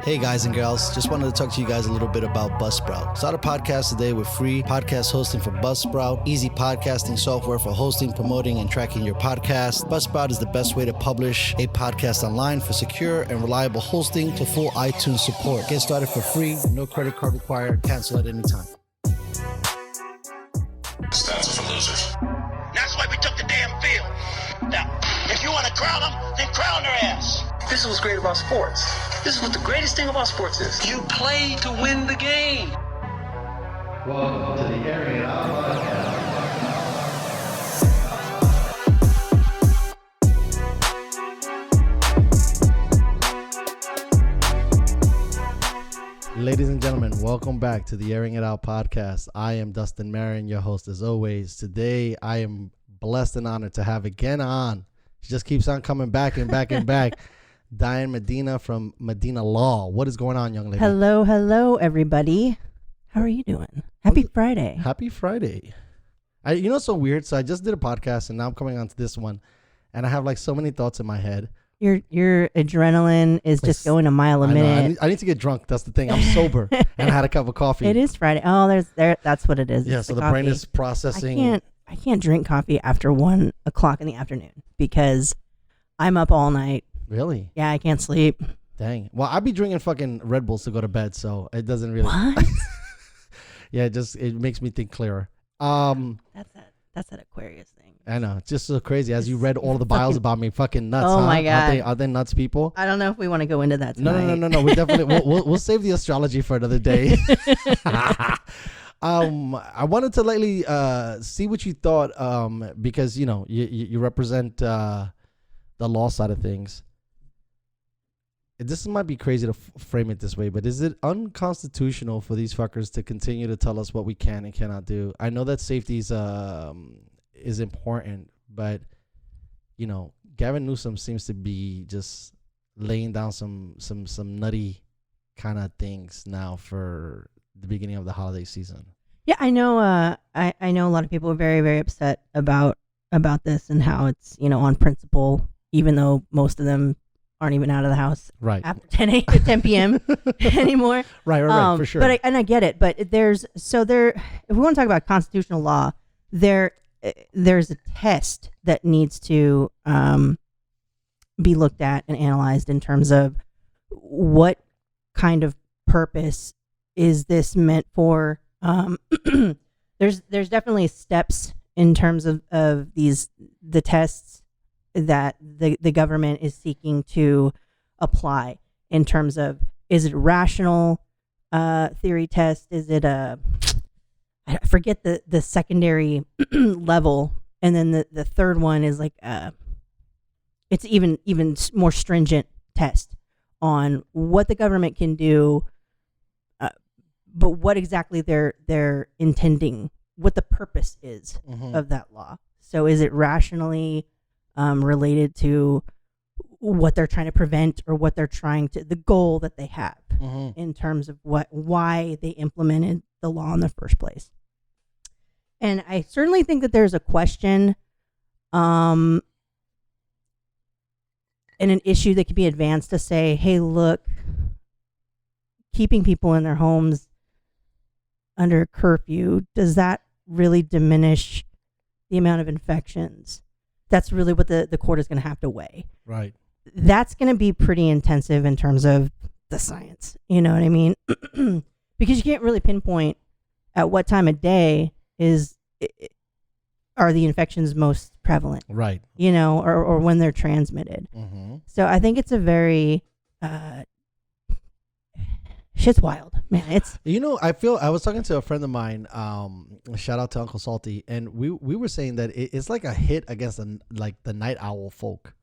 Hey guys and girls, just wanted to talk to you guys a little bit about Buzzsprout. Start a podcast today with free podcast hosting for Buzzsprout, easy podcasting software for hosting, promoting, and tracking your podcast. Buzzsprout is the best way to publish a podcast online for secure and reliable hosting to full iTunes support. Get started for free, no credit card required, cancel at any time. Stats are for losers. That's why we took the damn field. Now, if you want to crown them, then crown their ass. This is what's great about sports. This is what the greatest thing about sports is. You play to win the game. Welcome to the Airin podcast. Ladies and gentlemen, welcome back to the Airing It Out podcast. I am Dustin Marion, your host as always. Today, I am blessed and honored to have again on. She just keeps on coming back and back and back. Diane Medina from Medina Law. What is going on, young lady? Hello, everybody. How are you doing? Happy Friday. Happy Friday. You know, it's so weird. So I just did a podcast and now I'm coming on to this one. And I have like so many thoughts in my head. Your adrenaline is just going a mile a minute. I need to get drunk. That's the thing. I'm sober and I had a cup of coffee. It is Friday. Oh, that's what it is. Yeah, so the brain is processing. I can't drink coffee after 1 o'clock in the afternoon because I'm up all night. Really? Yeah, I can't sleep. Dang. Well, I'd be drinking fucking Red Bulls to go to bed, so it doesn't really. What? Yeah, it makes me think clearer. That's that Aquarius thing. I know. It's just so crazy. As you read all the bios about me, fucking nuts. Oh, my God. Are they nuts people? I don't know if we want to go into that tonight. No. We definitely we'll save the astrology for another day. I wanted to lately see what you thought because you know you represent the law side of things. This might be crazy to frame it this way, but is it unconstitutional for these fuckers to continue to tell us what we can and cannot do? I know that safety is important, but you know, Gavin Newsom seems to be just laying down some nutty kind of things now for the beginning of the holiday season. Yeah, I know. I know a lot of people are very, very upset about this and how it's, you know, on principle, even though most of them aren't even out of the house right after 10 p.m. anymore. Right, for sure. But I get it. But if we want to talk about constitutional law, there's a test that needs to be looked at and analyzed in terms of what kind of purpose is this meant for. There's definitely steps in terms of the tests that the government is seeking to apply in terms of, is it a rational theory test? Is it I forget the secondary level, and then the third one is like it's even more stringent test on what the government can do, but what exactly they're intending, what the purpose is of that law. So is it rationally related to what they're trying to prevent or what they're the goal that they have in terms of why they implemented the law in the first place? And I certainly think that there's a question and an issue that could be advanced to say, hey, look, keeping people in their homes under curfew, does that really diminish the amount of infections? That's really what the court is going to have to weigh. Right. That's going to be pretty intensive in terms of the science. You know what I mean? Because you can't really pinpoint at what time of day are the infections most prevalent. Right. You know, or when they're transmitted. So I think it's a very shit's wild, man. It's, you know, I was talking to a friend of mine, shout out to Uncle Salty, and we were saying that it's like a hit against the night owl folk,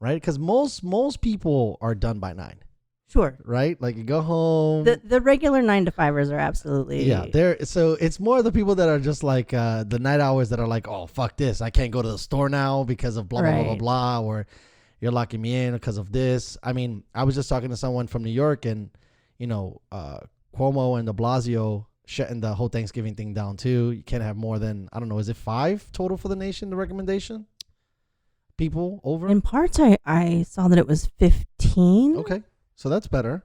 right? Because most people are done by 9. Sure. Right? Like you go home. The regular 9-to-5ers are absolutely. Yeah. So it's more the people that are just like the night hours that are like, oh, fuck this. I can't go to the store now because of blah, blah, blah, blah, blah. Or you're locking me in because of this. I mean, I was just talking to someone from New York, and, you know, Cuomo and de Blasio shutting the whole Thanksgiving thing down too. You can't have more than, I don't know, is it 5 total for the nation, the recommendation? People over? In parts, I saw that it was 15. Okay. So that's better.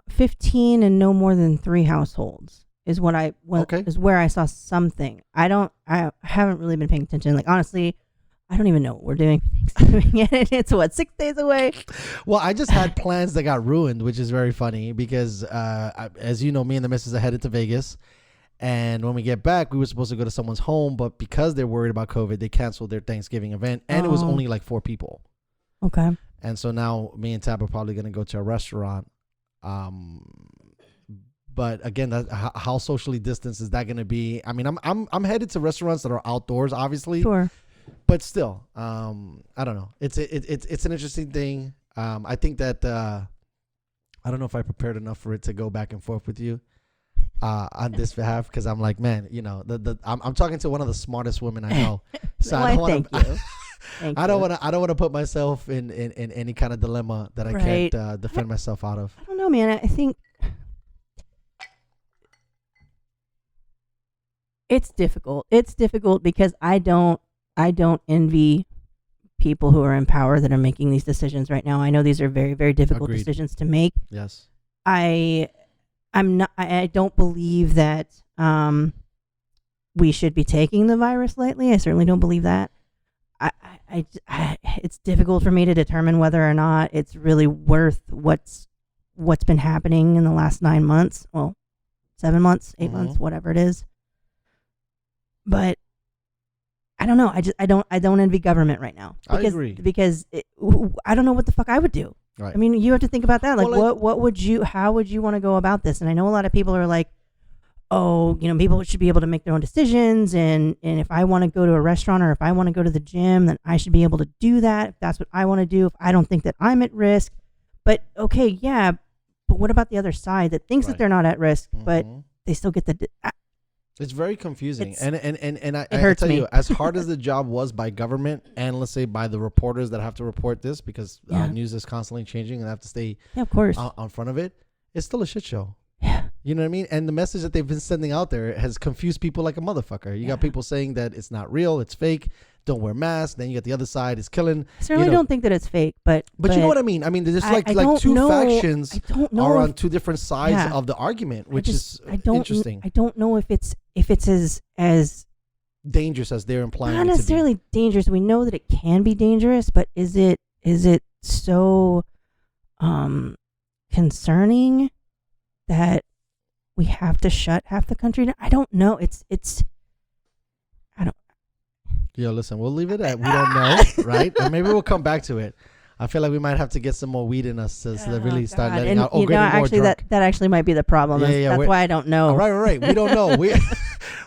15 and no more than 3 households is what Okay. is where I saw something. I haven't really been paying attention. Like, honestly, I don't even know what we're doing for Thanksgiving. It's what, 6 days away? Well, I just had plans that got ruined, which is very funny because, as you know, me and the missus are headed to Vegas. And when we get back, we were supposed to go to someone's home, but because they're worried about COVID, they canceled their Thanksgiving event. And it was only like 4 people. Okay. And so now me and Tab are probably going to go to a restaurant. But again, how socially distanced is that going to be? I mean, I'm headed to restaurants that are outdoors, obviously. Sure. But still, I don't know. It's an interesting thing. I think that I don't know if I prepared enough for it to go back and forth with you on this behalf, because I'm like, man, you know, I'm talking to one of the smartest women I know, so I don't want to. I don't want to put myself in any kind of dilemma that I can't defend myself out of. I don't know, man. I think it's difficult. It's difficult because I don't envy people who are in power that are making these decisions right now. I know these are very, very difficult Agreed. decisions to make. Yes. I don't believe that we should be taking the virus lightly. I certainly don't believe that. It's difficult for me to determine whether or not it's really worth what's been happening in the last 9 months. Well, 7 months, 8 months, whatever it is. But I don't know. I don't envy government right now. I agree. Because I don't know what the fuck I would do. Right. I mean, you have to think about that. Like, Well, how would you want to go about this? And I know a lot of people are like, oh, you know, people should be able to make their own decisions. And if I want to go to a restaurant or if I want to go to the gym, then I should be able to do that. If that's what I want to do, if I don't think that I'm at risk. But okay, yeah. But what about the other side that thinks that they're not at risk, but they still get the... It's very confusing, and I hurts tell me. you, as hard as the job was by government, and let's say by the reporters that have to report this, because news is constantly changing and I have to stay of course on front of it. It's still a shit show. Yeah. You know what I mean? And the message that they've been sending out there has confused people like a motherfucker. You got people saying that it's not real, it's fake, don't wear masks. Then you got the other side is killing. I certainly don't think that it's fake, but you know what I mean? I mean, there's like two factions are on two different sides of the argument, which is interesting. I don't know if it's as dangerous as they're implying. Not necessarily dangerous. We know that it can be dangerous, but is it so concerning that we have to shut half the country down? I don't know. I don't. Yeah, listen, we'll leave it at we don't know, right? Or maybe we'll come back to it. I feel like we might have to get some more weed in us to really start letting out. You know, actually, that actually might be the problem. That's why I don't know. Right. We don't know.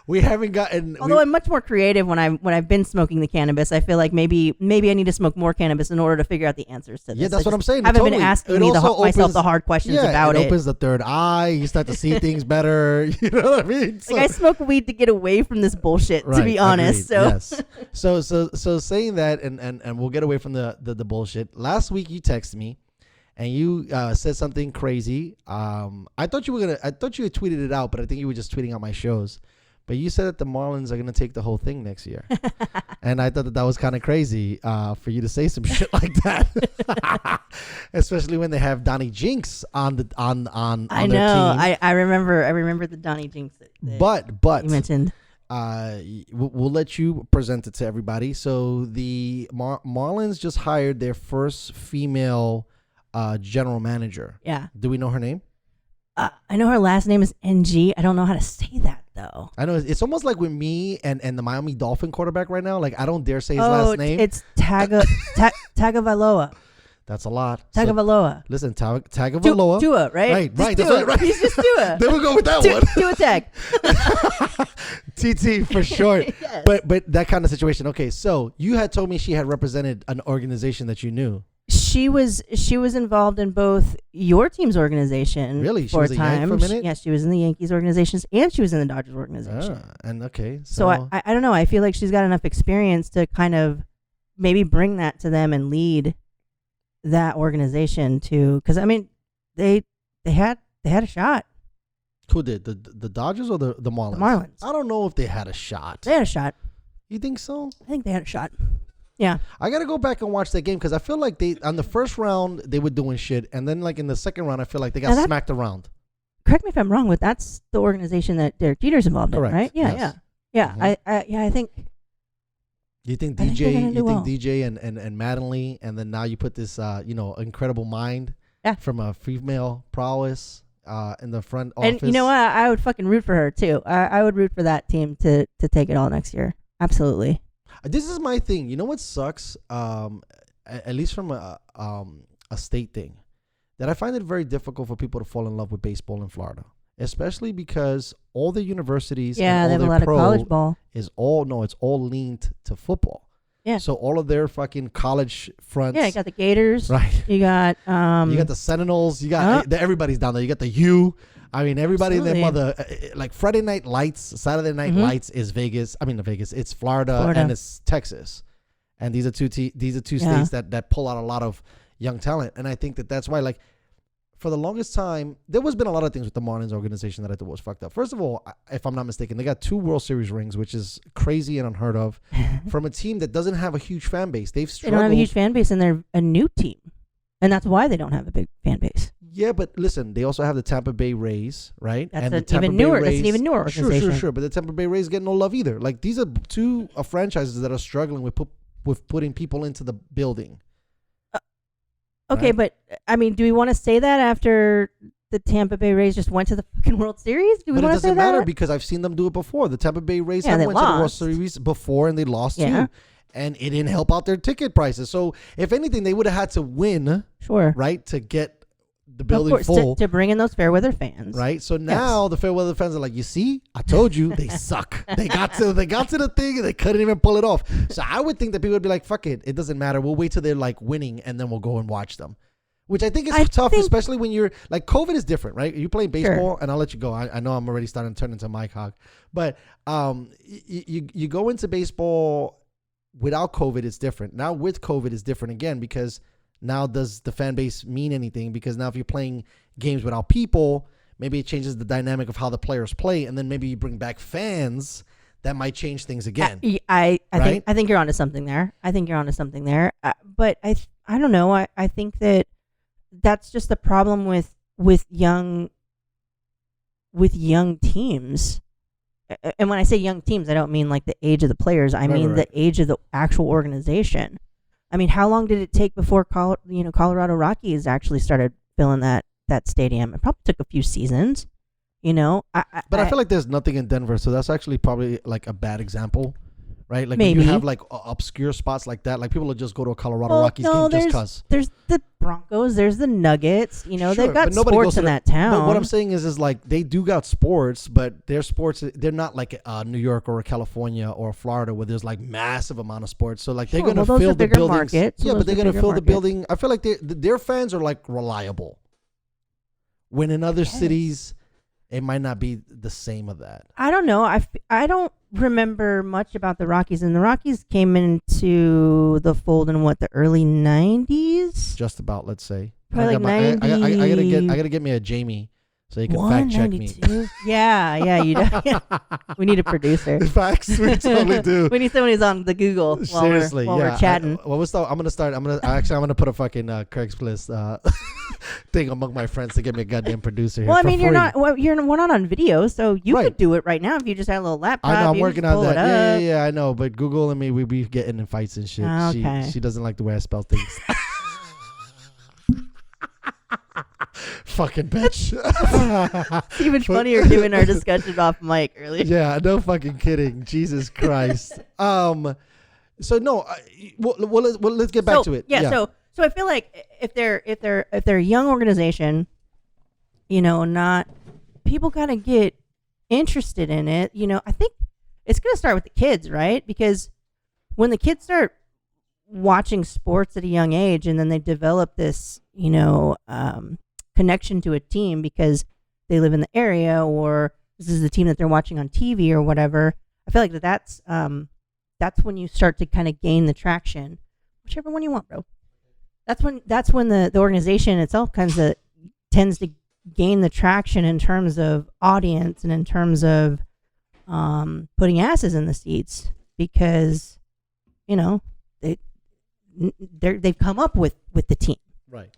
We haven't gotten. Although I'm much more creative when I've been smoking the cannabis. I feel like maybe I need to smoke more cannabis in order to figure out the answers to this. Yeah, that's what I'm saying. I haven't been asking myself the hard questions about it. It opens the third eye. You start to see things better. You know what I mean? Like, I smoke weed to get away from this bullshit. To be honest, so so saying that, and we'll get away from the bullshit. Last week you texted me, and you said something crazy. I thought you had tweeted it out, but I think you were just tweeting out my shows. But you said that the Marlins are going to take the whole thing next year. And I thought that was kind of crazy for you to say some shit like that. Especially when they have Donnie Jinks on their team. I know. I remember the Donnie Jinks that you mentioned. We'll let you present it to everybody. So the Marlins just hired their first female general manager. Yeah. Do we know her name? I know her last name is NG. I don't know how to say that though. I know it's almost like with me and the Miami Dolphin quarterback right now. Like, I don't dare say his last name. It's Tagovailoa. That's a lot. Tagovailoa. So, listen, Tagovailoa. Tua, right? Right. That's right. He's just Tua. Then we'll go with that one. Tua Tag. TT for short. Yes. But that kind of situation. Okay, so you had told me she had represented an organization that you knew. She was involved in both your team's organization. Really? She for was a a Yank time. for a minute? Yes, she was in the Yankees organizations and she was in the Dodgers organization. And okay. So I don't know. I feel like she's got enough experience to kind of maybe bring that to them and lead that organization to, because I mean they had a shot. Who did? The Dodgers or the Marlins? The Marlins. I don't know if they had a shot. They had a shot. You think so? I think they had a shot. Yeah. I gotta go back and watch that game because I feel like they on the first round they were doing shit, and then like in the second round I feel like they got And that- smacked around. Correct me if I'm wrong, but that's the organization that Derek Jeter's involved Correct. in, right? Yeah, Yes. yeah. Mhm. I think You think I think they're DJ? gonna You do think well. DJ and Mattingly, and then now you put this incredible mind from a female prowess in the front office. And you know what? I would fucking root for her too. I would root for that team to take it all next year. Absolutely. This is my thing. You know what sucks? At least from a state thing, that I find it very difficult for people to fall in love with baseball in Florida, especially because all the universities Yeah, and they all have a their lot of pro college ball. is it's all leaned to football. Yeah. So all of their fucking college fronts. Yeah, you got the Gators. right. You got You got the Seminoles. You got everybody's down there. You got the U. I mean, everybody in their mother. Like Friday Night Lights, Saturday Night Lights is Vegas. I mean, Vegas. It's Florida and it's Texas, and these are two states that pull out a lot of young talent. And I think that's why, like, for the longest time, there was been a lot of things with the Marlins organization that I thought was fucked up. First of all, if I'm not mistaken, they got 2 World Series rings, which is crazy and unheard of, from a team that doesn't have a huge fan base. They don't have a huge fan base, and they're a new team, and that's why they don't have a big fan base. Yeah, but listen, they also have the Tampa Bay Rays, right? That's and an even newer organization. Sure. But the Tampa Bay Rays get no love either. Like, these are 2 franchises that are struggling with putting people into the building. Okay, right? but I mean, do we want to say that after the Tampa Bay Rays just went to the fucking World Series? Do we But it want to say doesn't matter that? because I've seen them do it before. The Tampa Bay Rays Yeah, have they went to the World lost. Series before and they lost Yeah. too. And it didn't help out their ticket prices. So if anything, they would have had to win, Sure. right, to get the Of building course, full. to bring in those fair weather fans. Right, so now the fair weather fans are like, you see, I told you they suck. They got to the thing and they couldn't even pull it off. So I would think that people would be like, fuck it, it doesn't matter. We'll wait till they're like winning and then we'll go and watch them. Which I think is tough, especially when you're like, COVID is different, right? You play baseball, and I'll let you go. I know I'm already starting to turn into Mike Hogg, but you go into baseball without COVID, it's different. Now with COVID, it's different again because now does the fan base mean anything? Because now if you're playing games without people, maybe it changes the dynamic of how the players play, and then maybe you bring back fans. That might change things again. I think you're onto something there. But I don't know. I think that's just the problem with young teams. And when I say young teams, I don't mean like the age of the players. I mean the age of the actual organization. I mean, how long did it take before Colorado Rockies actually started filling that stadium? It probably took a few seasons. But I feel like there's nothing in Denver, so that's actually probably like a bad example, right? Like maybe. when you have like obscure spots like that, like people will just go to a Colorado Rockies game just because. There's the Broncos, there's the Nuggets. Sure, they've got but nobody sports goes to in that town. But what I'm saying is like they do got sports, but their sports, they're not like New York or California or Florida where there's like massive amount of sports. So like they're going to fill the buildings. Markets, yeah, but they're going to fill the building. I feel like their fans are like reliable. When in other cities, it might not be the same of that. I don't know. I don't remember much about the Rockies, and the Rockies came into the fold in the early 90s? Just about, let's say. Probably I gotta get me a Jamie so you can fact check me. Yeah, you do. We need a producer. Facts, we totally do. We need someone who's on the Google while we're chatting. I'm gonna put a fucking Craigslist thing among my friends to get me a goddamn producer here. Well, I mean, we're not on video, so you could do it right now if you just had a little laptop. I know, I'm working on that. Yeah, I know, but Google and me, we be getting in fights and shit. Okay. She doesn't like the way I spell things. Fucking bitch. It's even funnier given our discussion off mic earlier. Yeah, no fucking kidding. Jesus Christ. So no, let's get back to it. Yeah. So I feel like if they're a young organization, not people gotta get interested in it. I think it's gonna start with the kids, right? Because when the kids start watching sports at a young age and then they develop this, connection to a team because they live in the area or this is the team that they're watching on TV or whatever. I feel like that's when you start to kind of gain the traction, whichever one you want, bro. That's when the organization itself tends to gain the traction in terms of audience and in terms of putting asses in the seats because, they've come up with the team. Right.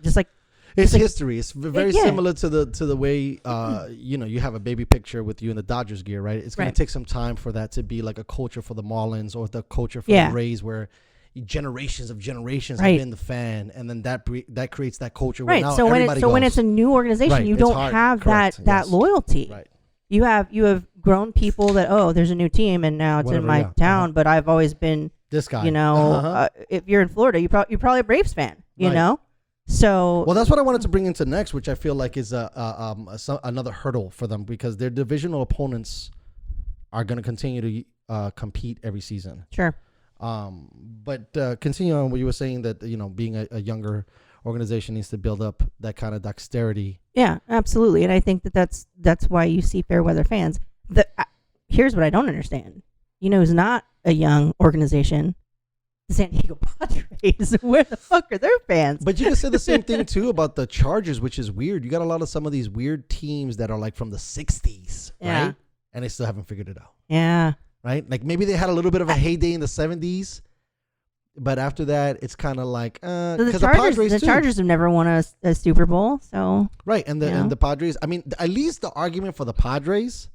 Just like It's like- history. It's very Yeah. similar to the way you have a baby picture with you in the Dodgers gear, right? It's going Right. to take some time for that to be like a culture for the Marlins or the culture for Yeah. the Rays, where generations of generations Right. have been the fan, and then that creates that culture. Where right. now So when everybody when goes, it's a new organization, Right, you it's don't hard. have Correct, that yes. loyalty. right, You have grown people that there's a new team and now it's Whatever, in my yeah. town, but I've always been this guy, if you're in Florida, you're probably a Braves fan, you Right. know. So Well, that's what I wanted to bring into next, which I feel like is another hurdle for them, because their divisional opponents are going to continue to compete every season. sure, But continue on what you were saying, that being a younger organization needs to build up that kind of dexterity. yeah, absolutely, and I think that's why you see fair weather fans. Here's what I don't understand. Who's not a young organization? The San Diego Padres. Where the fuck are their fans? But you can say the same thing too about the Chargers, which is weird. You got a lot of some of these weird teams that are like from the 60s, Yeah. right? And they still haven't figured it out, Yeah, right? Like maybe they had a little bit of a heyday in the 70s, but after that, it's kind of like so because the Chargers have never won a Super Bowl, so right? And Yeah. the Padres. I mean, at least the argument for the Padres.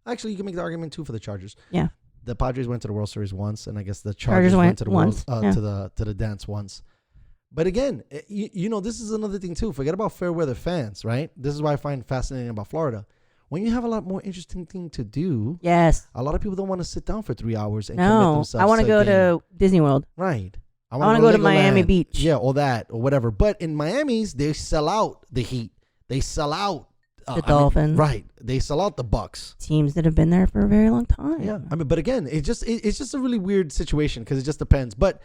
Actually, you can make the argument too for the Chargers. yeah, The Padres went to the World Series once, and I guess the Chargers went went to the once, yeah. to the dance once. But again, this is another thing too. Forget about fair weather fans, right? This is what I find fascinating about Florida. When you have a lot more interesting thing to do, yes. a lot of people don't want to sit down for 3 hours and commit No, themselves. I want to a go game. to Disney World. Right. I want to go to Legoland. Miami Beach. Yeah, or that, or whatever. But in Miami's, they sell out the Heat. They sell out The Dolphins. right. They sell out the Bucks. Teams that have been there for a very long time. Yeah. I mean, but again, it's just a really weird situation because it just depends. But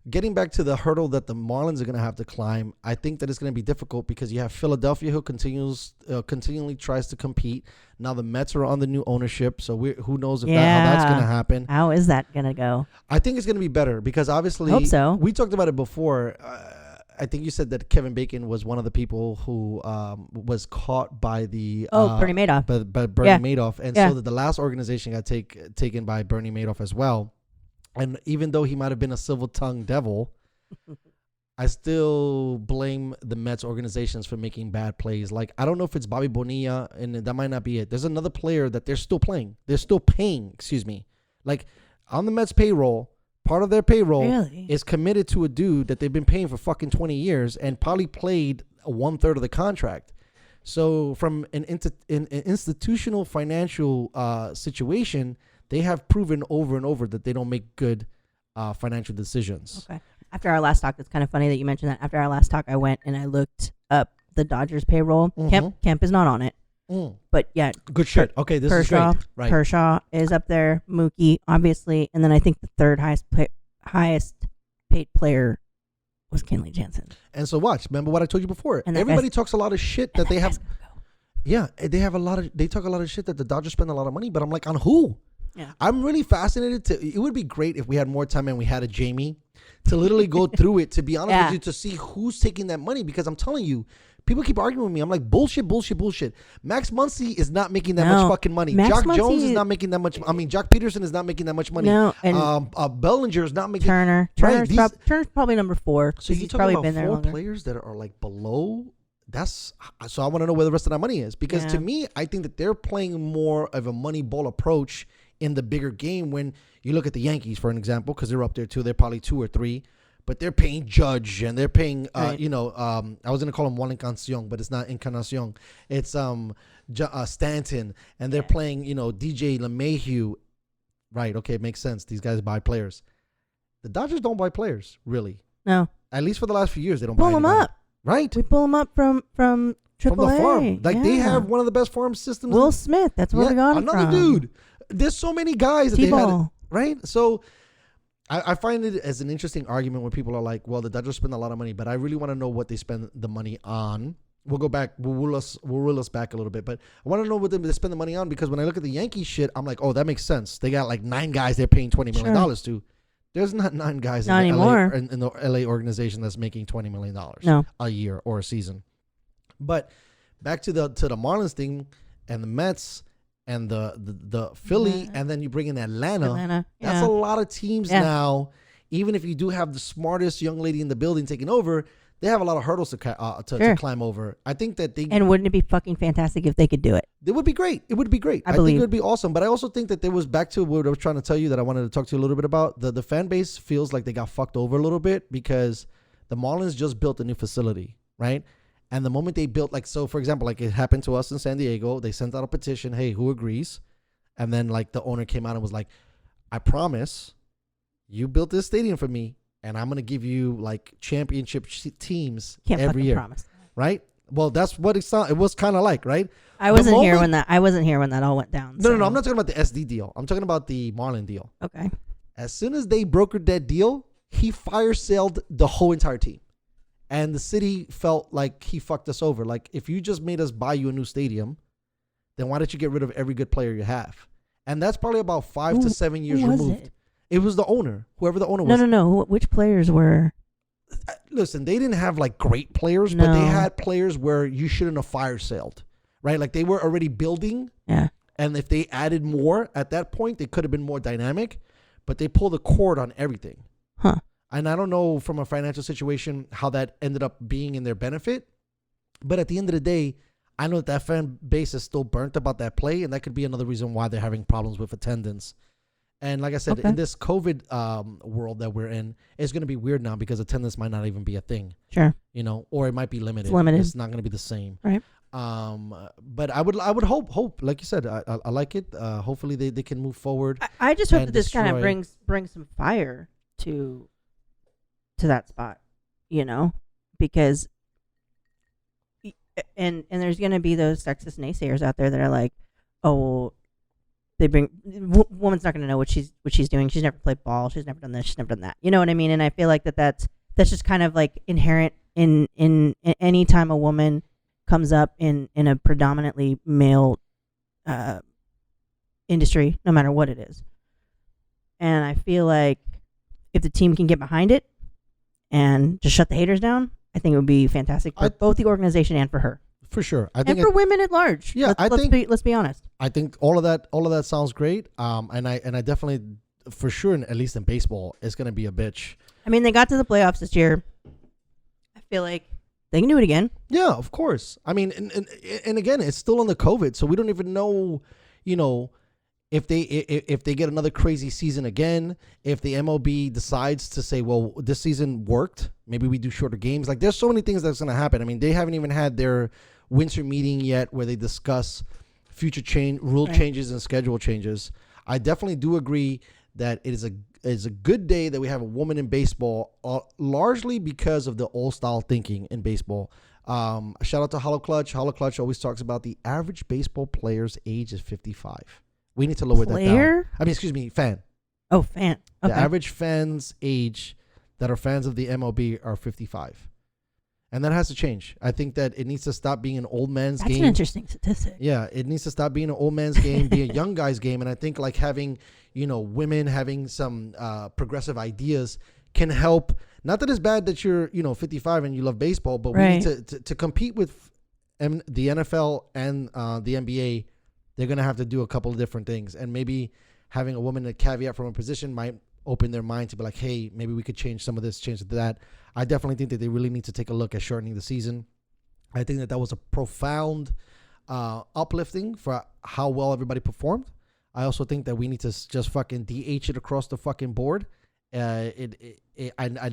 getting back to the hurdle that the Marlins are going to have to climb, I think that it's going to be difficult because you have Philadelphia, who continually tries to compete. Now the Mets are on the new ownership, so who knows how that's going to happen. How is that going to go? I think it's going to be better because obviously, Hope so. We talked about it before. I think you said that Kevin Bacon was one of the people who was caught by the Bernie Madoff. by Bernie Yeah. Madoff, and Yeah. so that the last organization got taken by Bernie Madoff as well. And even though he might have been a silver-tongued devil, I still blame the Mets organizations for making bad plays. Like, I don't know if it's Bobby Bonilla, and that might not be it. There's another player that they're still playing. They're still paying, excuse me. Like, on the Mets payroll, part of their payroll Really? is committed to a dude that they've been paying for fucking 20 years and probably played 1/3 of the contract. So from an institutional financial situation, they have proven over and over that they don't make good financial decisions. Okay. After our last talk, it's kind of funny that you mentioned that. After our last talk, I went and I looked up the Dodgers payroll. Mhm. Kemp is not on it. Mm. But yeah, Good shit. Okay, this Kershaw, is great. Right. Kershaw is up there. Mookie, obviously, and then I think the third highest paid player was Kenley Jansen. And so watch. Remember what I told you before. And that Everybody guy's- talks a lot of shit that they have. Yeah, they talk a lot of shit that the Dodgers spend a lot of money, but I'm like, on who? Yeah. I'm really fascinated it would be great if we had more time and we had a Jamie to literally go through it, to be honest Yeah. with you, to see who's taking that money, because I'm telling you, people keep arguing with me. I'm like, bullshit. Max Muncy is not making that much fucking money. Max Jock Muncy Jones is not making that much. I mean, Jock Peterson is not making that much money. No, and Bellinger is not making. Turner's probably number 4. So He's you're talking probably about been there 4 longer. players that are like below. So I want to know where the rest of that money is, because to Yeah. me, I think that they're playing more of a money ball approach in the bigger game. When you look at the Yankees, for an example, because they're up there too, they're probably 2 or 3, but they're paying Judge and they're paying, Right. I was gonna call him Juan Encarnacion, but it's not Encarnacion. It's Stanton, and they're playing, DJ LeMahieu. Right? Okay, it makes sense. These guys buy players. The Dodgers don't buy players, really. No, At least for the last few years, they don't pull buy them anybody. up. Right? We pull them up from AAA. From the farm. Like, they Yeah. have one of the best farm systems. Will Smith. That's where we got him another from. dude. There's so many guys that they had, T-ball. right? So I find it as an interesting argument when people are like, well, the Dodgers spend a lot of money, but I really want to know what they spend the money on. We'll go back. We'll reel us back a little bit, but I want to know what they spend the money on, because when I look at the Yankees shit, I'm like, oh, that makes sense. They got like 9 guys they're paying $20 million to. There's not 9 guys Not in, anymore. in the LA organization that's making $20 million No. a year or a season. But back to the Marlins thing and the Mets and the Philly, and then you bring in Atlanta. Atlanta. That's Yeah. a lot of teams Yeah. now even if you do have the smartest young lady in the building taking over, they have a lot of hurdles to climb over. I think that And wouldn't it be fucking fantastic if they could do it? It would be great. It would be great. I think it would be awesome. But I also think that there was, back to what I was trying to tell you that I wanted to talk to you a little bit about. The fan base feels like they got fucked over a little bit because the Marlins just built a new facility, right? And the moment they built, like, so for example, like it happened to us in San Diego, they sent out a petition, hey, who agrees? And then like the owner came out and was like, I promise you built this stadium for me, and I'm going to give you like championship teams every year. Promise. Right? Well, that's what it was kind of like, right? I wasn't here when that all went down. No, I'm not talking about the SD deal. I'm talking about the Marlin deal. Okay. As soon as they brokered that deal, he fire-sailed the whole entire team. And the city felt like he fucked us over. Like, if you just made us buy you a new stadium, then why don't you get rid of every good player you have? And that's probably about 5 to 7 years removed. It was the owner, whoever the owner was. No. Which players were? Listen, they didn't have like great players, but they had players where you shouldn't have fire-sailed, right? Like they were already building. Yeah. And if they added more at that point, they could have been more dynamic, but they pulled the cord on everything. Huh. And I don't know from a financial situation how that ended up being in their benefit. But at the end of the day, I know that fan base is still burnt about that play, and that could be another reason why they're having problems with attendance. And like I said, in this COVID world that we're in, it's going to be weird now because attendance might not even be a thing. Sure. You know, or it might be limited. It's limited. It's not going to be the same. Right. But I would hope, like you said, I like it. Hopefully they can move forward. I just hope that this kind of brings some fire to that spot, you know, because and there's going to be those sexist naysayers out there that are like, oh, woman's not going to know what she's doing. She's never played ball. She's never done this. She's never done that. You know what I mean? And I feel like that's just kind of like inherent in any time a woman comes up in a predominantly male industry, no matter what it is. And I feel like if the team can get behind it and just shut the haters down, I think it would be fantastic for both the organization and for her. For sure. I think and for women at large. Yeah, let's be honest. I think all of that sounds great. And I definitely, for sure, at least in baseball, it's going to be a bitch. I mean, they got to the playoffs this year. I feel like they can do it again. Yeah, of course. I mean, and again, it's still on the COVID, so we don't even know, you know, if they get another crazy season again, if the MLB decides to say, well, this season worked, maybe we do shorter games. Like, there's so many things that's going to happen. I mean, they haven't even had their winter meeting yet where they discuss future rule changes and schedule changes. I definitely do agree that it is a good day that we have a woman in baseball, largely because of the old style thinking in baseball. Shout out to Hollow Clutch. Hollow Clutch always talks about the average baseball player's age is 55. We need to lower that down. I mean, excuse me, fan. Oh, fan. Okay. The average fan's age that are fans of the MLB are 55. And that has to change. I think that it needs to stop being an old man's game. That's an interesting statistic. Yeah, it needs to stop being an old man's game, be a young guy's game. And I think like having, you know, women having some progressive ideas can help. Not that it's bad that you're, you know, 55 and you love baseball, but we need to compete with the NFL and the NBA. They're going to have to do a couple of different things. And maybe having a woman a caveat from a position might open their mind to be like, hey, maybe we could change some of this, change that. I definitely think that they really need to take a look at shortening the season. I think that was a profound uplifting for how well everybody performed. I also think that we need to just fucking DH it across the fucking board. I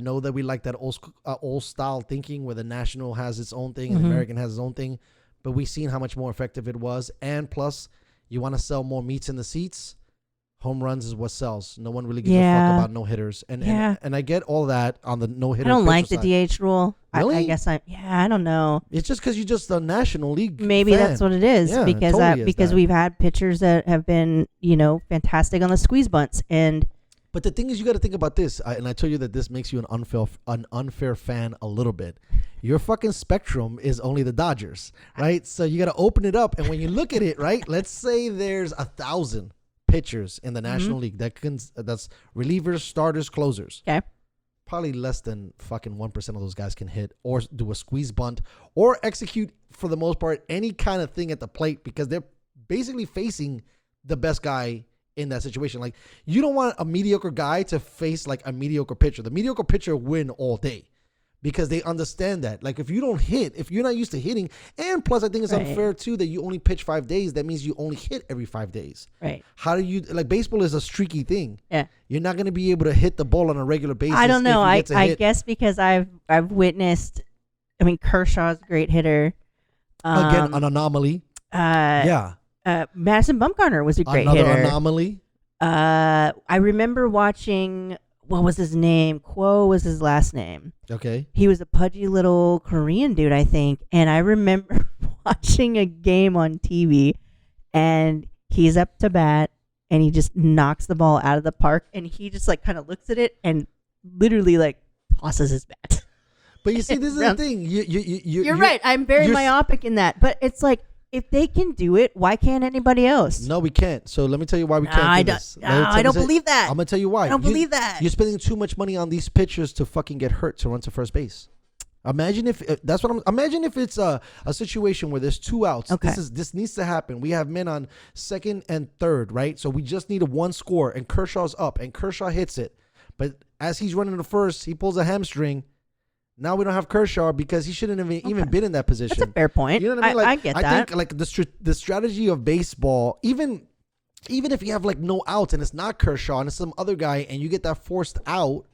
know that we like that old style thinking where the national has its own thing and the American has its own thing, but we've seen how much more effective it was. And plus, you want to sell more meats in the seats. Home runs is what sells. No one really gives a fuck about no hitters. And I get all that on the no hitter. I don't like the DH rule. Really? I guess I don't know. It's just because you're just a National League Maybe fan. that's what it is. Yeah, because totally because we've had pitchers that have been, you know, fantastic on the squeeze bunts. But the thing is, you got to think about this. And I told you that this makes you an unfair fan a little bit. Your fucking spectrum is only the Dodgers, right? So you got to open it up. And when you look at it, right, let's say there's 1,000 pitchers in the National League that's relievers, starters, closers. Okay. Probably less than fucking 1% of those guys can hit or do a squeeze bunt or execute, for the most part, any kind of thing at the plate because they're basically facing the best guy in that situation. Like, you don't want a mediocre guy to face like a mediocre pitcher. The mediocre pitcher win all day because they understand that. Like, if you don't hit, if you're not used to hitting, and plus I think it's unfair too that you only pitch 5 days. That means you only hit every 5 days. Right. How do you, like, baseball is a streaky thing. Yeah. You're not going to be able to hit the ball on a regular basis. I don't know. I guess because I've witnessed. I mean, Kershaw's a great hitter. Again, an anomaly. Madison Bumgarner was a great Another hitter. anomaly. I remember watching. What was his name? Quo was his last name. Okay. He was a pudgy little Korean dude, I think. And I remember watching a game on TV, and he's up to bat, and he just knocks the ball out of the park, and he just like kind of looks at it and literally like tosses his bat. But you see, this is the thing. You're right. I'm very myopic in that. But it's like, if they can do it, why can't anybody else? No, we can't. So let me tell you why we can't do this. I don't believe that. I'm going to tell you why. I don't believe that. You're spending too much money on these pitchers to fucking get hurt to run to first base. Imagine if imagine if it's a situation where there's 2 outs. Okay. This needs to happen. We have men on second and third, right? So we just need a 1 score, and Kershaw's up, and Kershaw hits it. But as he's running to first, he pulls a hamstring. Now we don't have Kershaw because he shouldn't have even been in that position. That's a fair point. You know what I mean? Like, I get that. I think like the strategy of baseball, even if you have like no outs and it's not Kershaw and it's some other guy and you get that forced out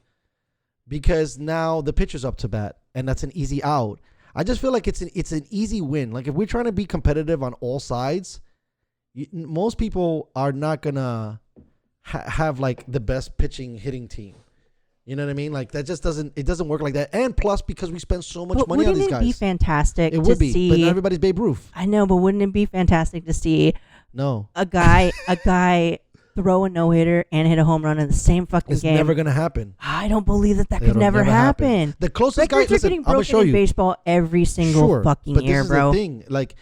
because now the pitcher's up to bat and that's an easy out. I just feel like it's an easy win. Like, if we're trying to be competitive on all sides, most people are not gonna have like the best pitching hitting team. You know what I mean? Like, that just doesn't work like that. And plus, because we spend so much money on these guys. Wouldn't it be fantastic to see? See, but not everybody's Babe Ruth. I know, but wouldn't it be fantastic to see a guy throw a no-hitter and hit a home run in the same fucking game? It's never going to happen. I don't believe that could never happen. The closest guy, records are getting broken in baseball every single fucking year, bro. But this is the thing. Like,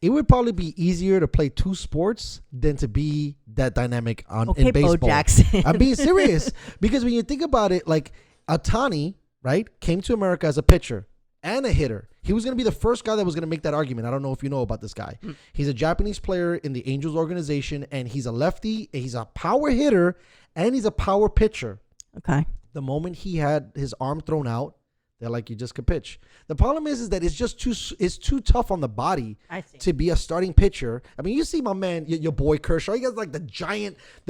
it would probably be easier to play 2 sports than to be that dynamic in baseball. Bo Jackson. I'm being serious. Because when you think about it, like, Ohtani, right, came to America as a pitcher and a hitter. He was going to be the first guy that was going to make that argument. I don't know if you know about this guy. He's a Japanese player in the Angels organization, and he's a lefty. He's a power hitter, and he's a power pitcher. Okay. The moment he had his arm thrown out, they're like, you just could pitch. The problem is that it's just too tough on the body to be a starting pitcher. I mean, you see my man, your boy Kershaw. He got like the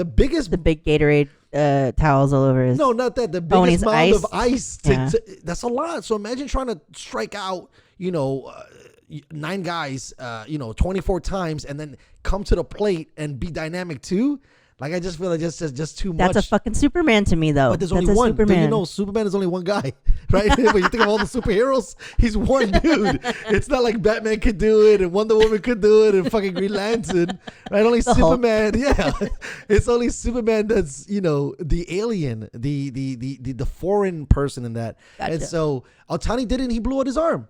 big Gatorade towels all over his. No, not that. The biggest mound of ice. That's a lot. So imagine trying to strike out, 9 guys, 24 times, and then come to the plate and be dynamic too. Like, I just feel like just too much. That's a fucking Superman to me, though. But there's only one. Superman. Superman is only one guy, right? When you think of all the superheroes, he's one dude. It's not like Batman could do it and Wonder Woman could do it and fucking Green Lantern, right? Only Superman. Yeah, it's only Superman that's the alien, the foreign person in that. Gotcha. And so Ohtani didn't. He blew out his arm.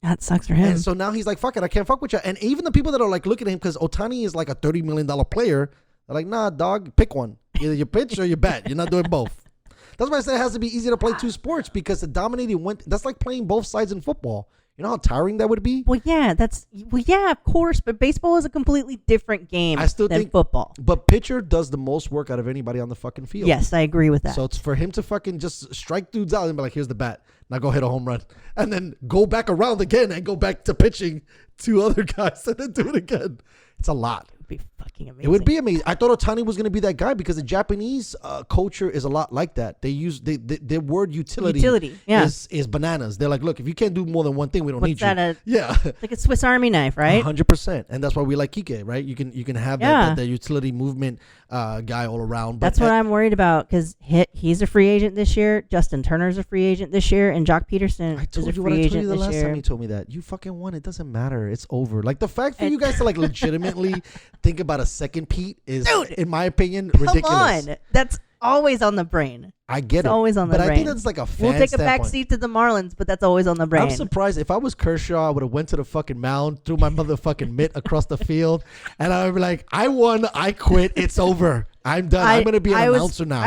That sucks for him. And so now he's like, fuck it, I can't fuck with you. And even the people that are like looking at him, because Ohtani is like a $30 million player. They're like, nah, dog, pick one. Either you pitch or you bat. You're not doing both. That's why I said it has to be easy to play 2 sports, because the dominating that's like playing both sides in football. You know how tiring that would be? Well, yeah, of course, but baseball is a completely different game than football. But pitcher does the most work out of anybody on the fucking field. Yes, I agree with that. So it's for him to fucking just strike dudes out and be like, here's the bat. Now go hit a home run. And then go back around again and go back to pitching 2 other guys and then do it again. It's a lot. It would be fucking amazing. It would be amazing. I thought Ohtani was going to be that guy because the Japanese culture is a lot like that. They use their word utility is bananas. They're like, look, if you can't do more than one thing, we don't need you. Like a Swiss Army knife, right? 100%. And that's why we like Kike, right? You can have that utility movement guy all around. But that's what I'm worried about, because he's a free agent this year. Justin Turner's a free agent this year, and Jock Peterson is a free agent this year. I told you the last time you told me that. You fucking won. It doesn't matter. It's over. Like, the fact for you guys to like legitimately think about a second Pete is, in my opinion, ridiculous. Come on. That's always on the brain. I get it's it. always on the brain. But I think that's like a fan We'll take a standpoint. back seat to the Marlins, but that's always on the brain. I'm surprised. If I was Kershaw, I would have went to the fucking mound, threw my motherfucking mitt across the field, and I would be like, I won, I quit, it's over. I'm done. I'm going to be an announcer now.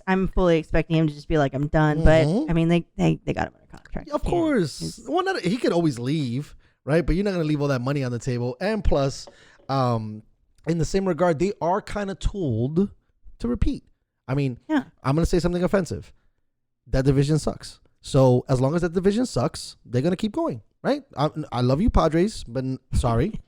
I'm fully expecting him to just be like, I'm done. But I mean, they got him under contract. Of course. Well, he could always leave, right? But you're not going to leave all that money on the table. And plus, in the same regard, they are kind of told to repeat. I mean, I'm going to say something offensive. That division sucks. So as long as that division sucks, they're going to keep going, right? I love you, Padres, but sorry.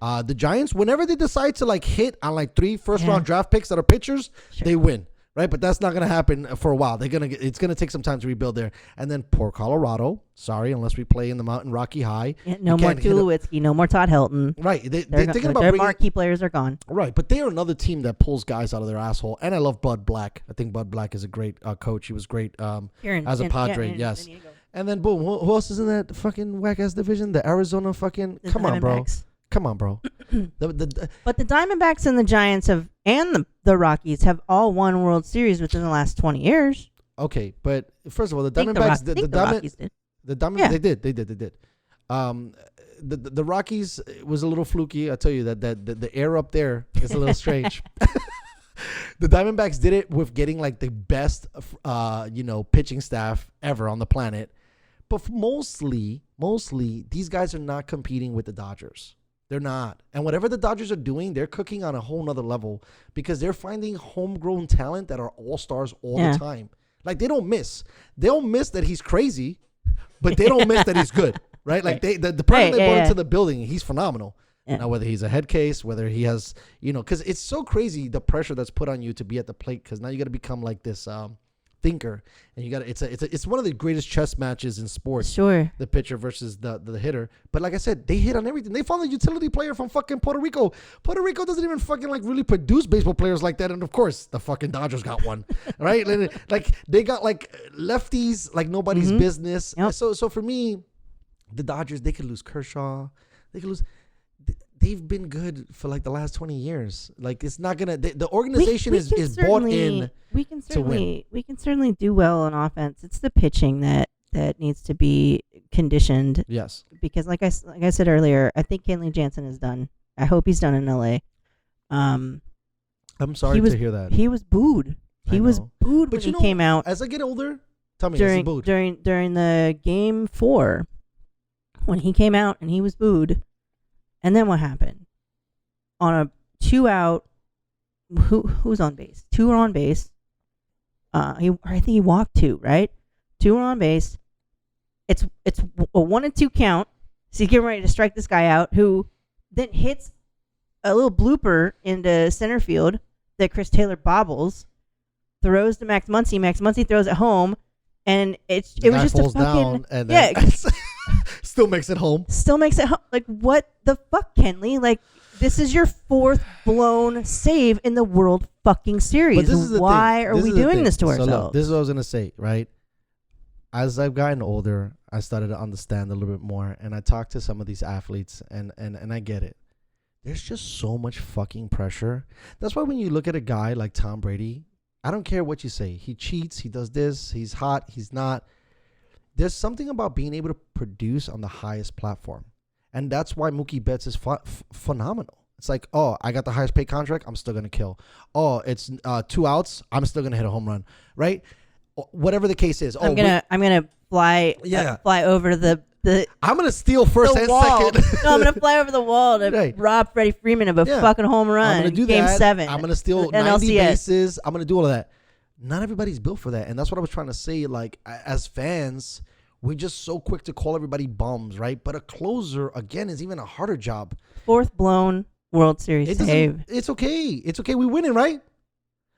The Giants, whenever they decide to like hit on like 3 first-round draft picks that are pitchers, they win. Right, but that's not gonna happen for a while. It's gonna take some time to rebuild there. And then poor Colorado. Sorry, unless we play in the Mountain Rocky High. No more Tulowitzki, no more Todd Hilton. Right, they're thinking about their marquee players are gone. Right, but they are another team that pulls guys out of their asshole. And I love Bud Black. I think Bud Black is a great coach. He was great as a Padre. Yes. And then boom, who else is in that fucking whack ass division? The Arizona fucking. Come on, bro. But the Diamondbacks and the Giants and the Rockies have all won World Series within the last 20 years. Okay, but first of all, the Diamondbacks, the Rockies did. The Diamondbacks, they did. The Rockies was a little fluky. I tell you that the air up there is a little strange. The Diamondbacks did it with getting like the best, pitching staff ever on the planet. But mostly these guys are not competing with the Dodgers. They're not. And whatever the Dodgers are doing, they're cooking on a whole nother level because they're finding homegrown talent that are all-stars all the time. Like, they don't miss. They'll miss that he's crazy, but they don't miss that he's good, right? Like, the person they brought into the building, he's phenomenal. Yeah. Now, whether he's a head case, whether he has, because it's so crazy the pressure that's put on you to be at the plate because now you got to become like this thinker, and you got it's one of the greatest chess matches in sports. Sure, the pitcher versus the hitter. But like I said, they hit on everything. They found a utility player from fucking Puerto Rico. Puerto Rico doesn't even fucking like really produce baseball players like that, and of course the fucking Dodgers got one, right? Like they got like lefties like nobody's business. Yep. So for me, the Dodgers, they could lose Kershaw, they could lose. They've been good for like the last 20 years. Like it's not gonna. The organization is bought in. We can certainly do well on offense. It's the pitching that needs to be conditioned. Yes. Because like I said earlier, I think Kenley Jansen is done. I hope he's done in LA. I'm sorry to hear that. He was booed. He was booed when he came out. As I get older, tell me, during the game 4, when he came out and he was booed. And then what happened? On a 2-out, who's on base? 2 are on base. I think he walked 2, right? 2 are on base. It's a 1-2 count. So he's getting ready to strike this guy out, who then hits a little blooper into center field that Chris Taylor bobbles, throws to Max Muncy. Max Muncy throws it home, and it was just a fucking Still makes it home. Like, what the fuck, Kenley? Like, this is your 4th blown save in the World fucking Series. But this is Why are we doing this to ourselves? Look, this is what I was going to say, right? As I've gotten older, I started to understand a little bit more, and I talked to some of these athletes, and I get it. There's just so much fucking pressure. That's why when you look at a guy like Tom Brady, I don't care what you say. He cheats. He does this. He's hot. He's not. There's something about being able to produce on the highest platform. And that's why Mookie Betts is phenomenal. It's like, oh, I got the highest paid contract. I'm still going to kill. Oh, it's 2 outs. I'm still going to hit a home run. Right? Whatever the case is. I'm going to fly over the I'm going to steal first and wall. second. No, I'm going to fly over the wall to rob Freddie Freeman of a fucking home run. I'm going to do Game that. 7. I'm going to steal 90 bases. I'm going to do all of that. Not everybody's built for that. And that's what I was trying to say. Like, as fans, we're just so quick to call everybody bums, right? But a closer, again, is even a harder job. 4th blown World Series save. It's okay. It's okay. We winning, right?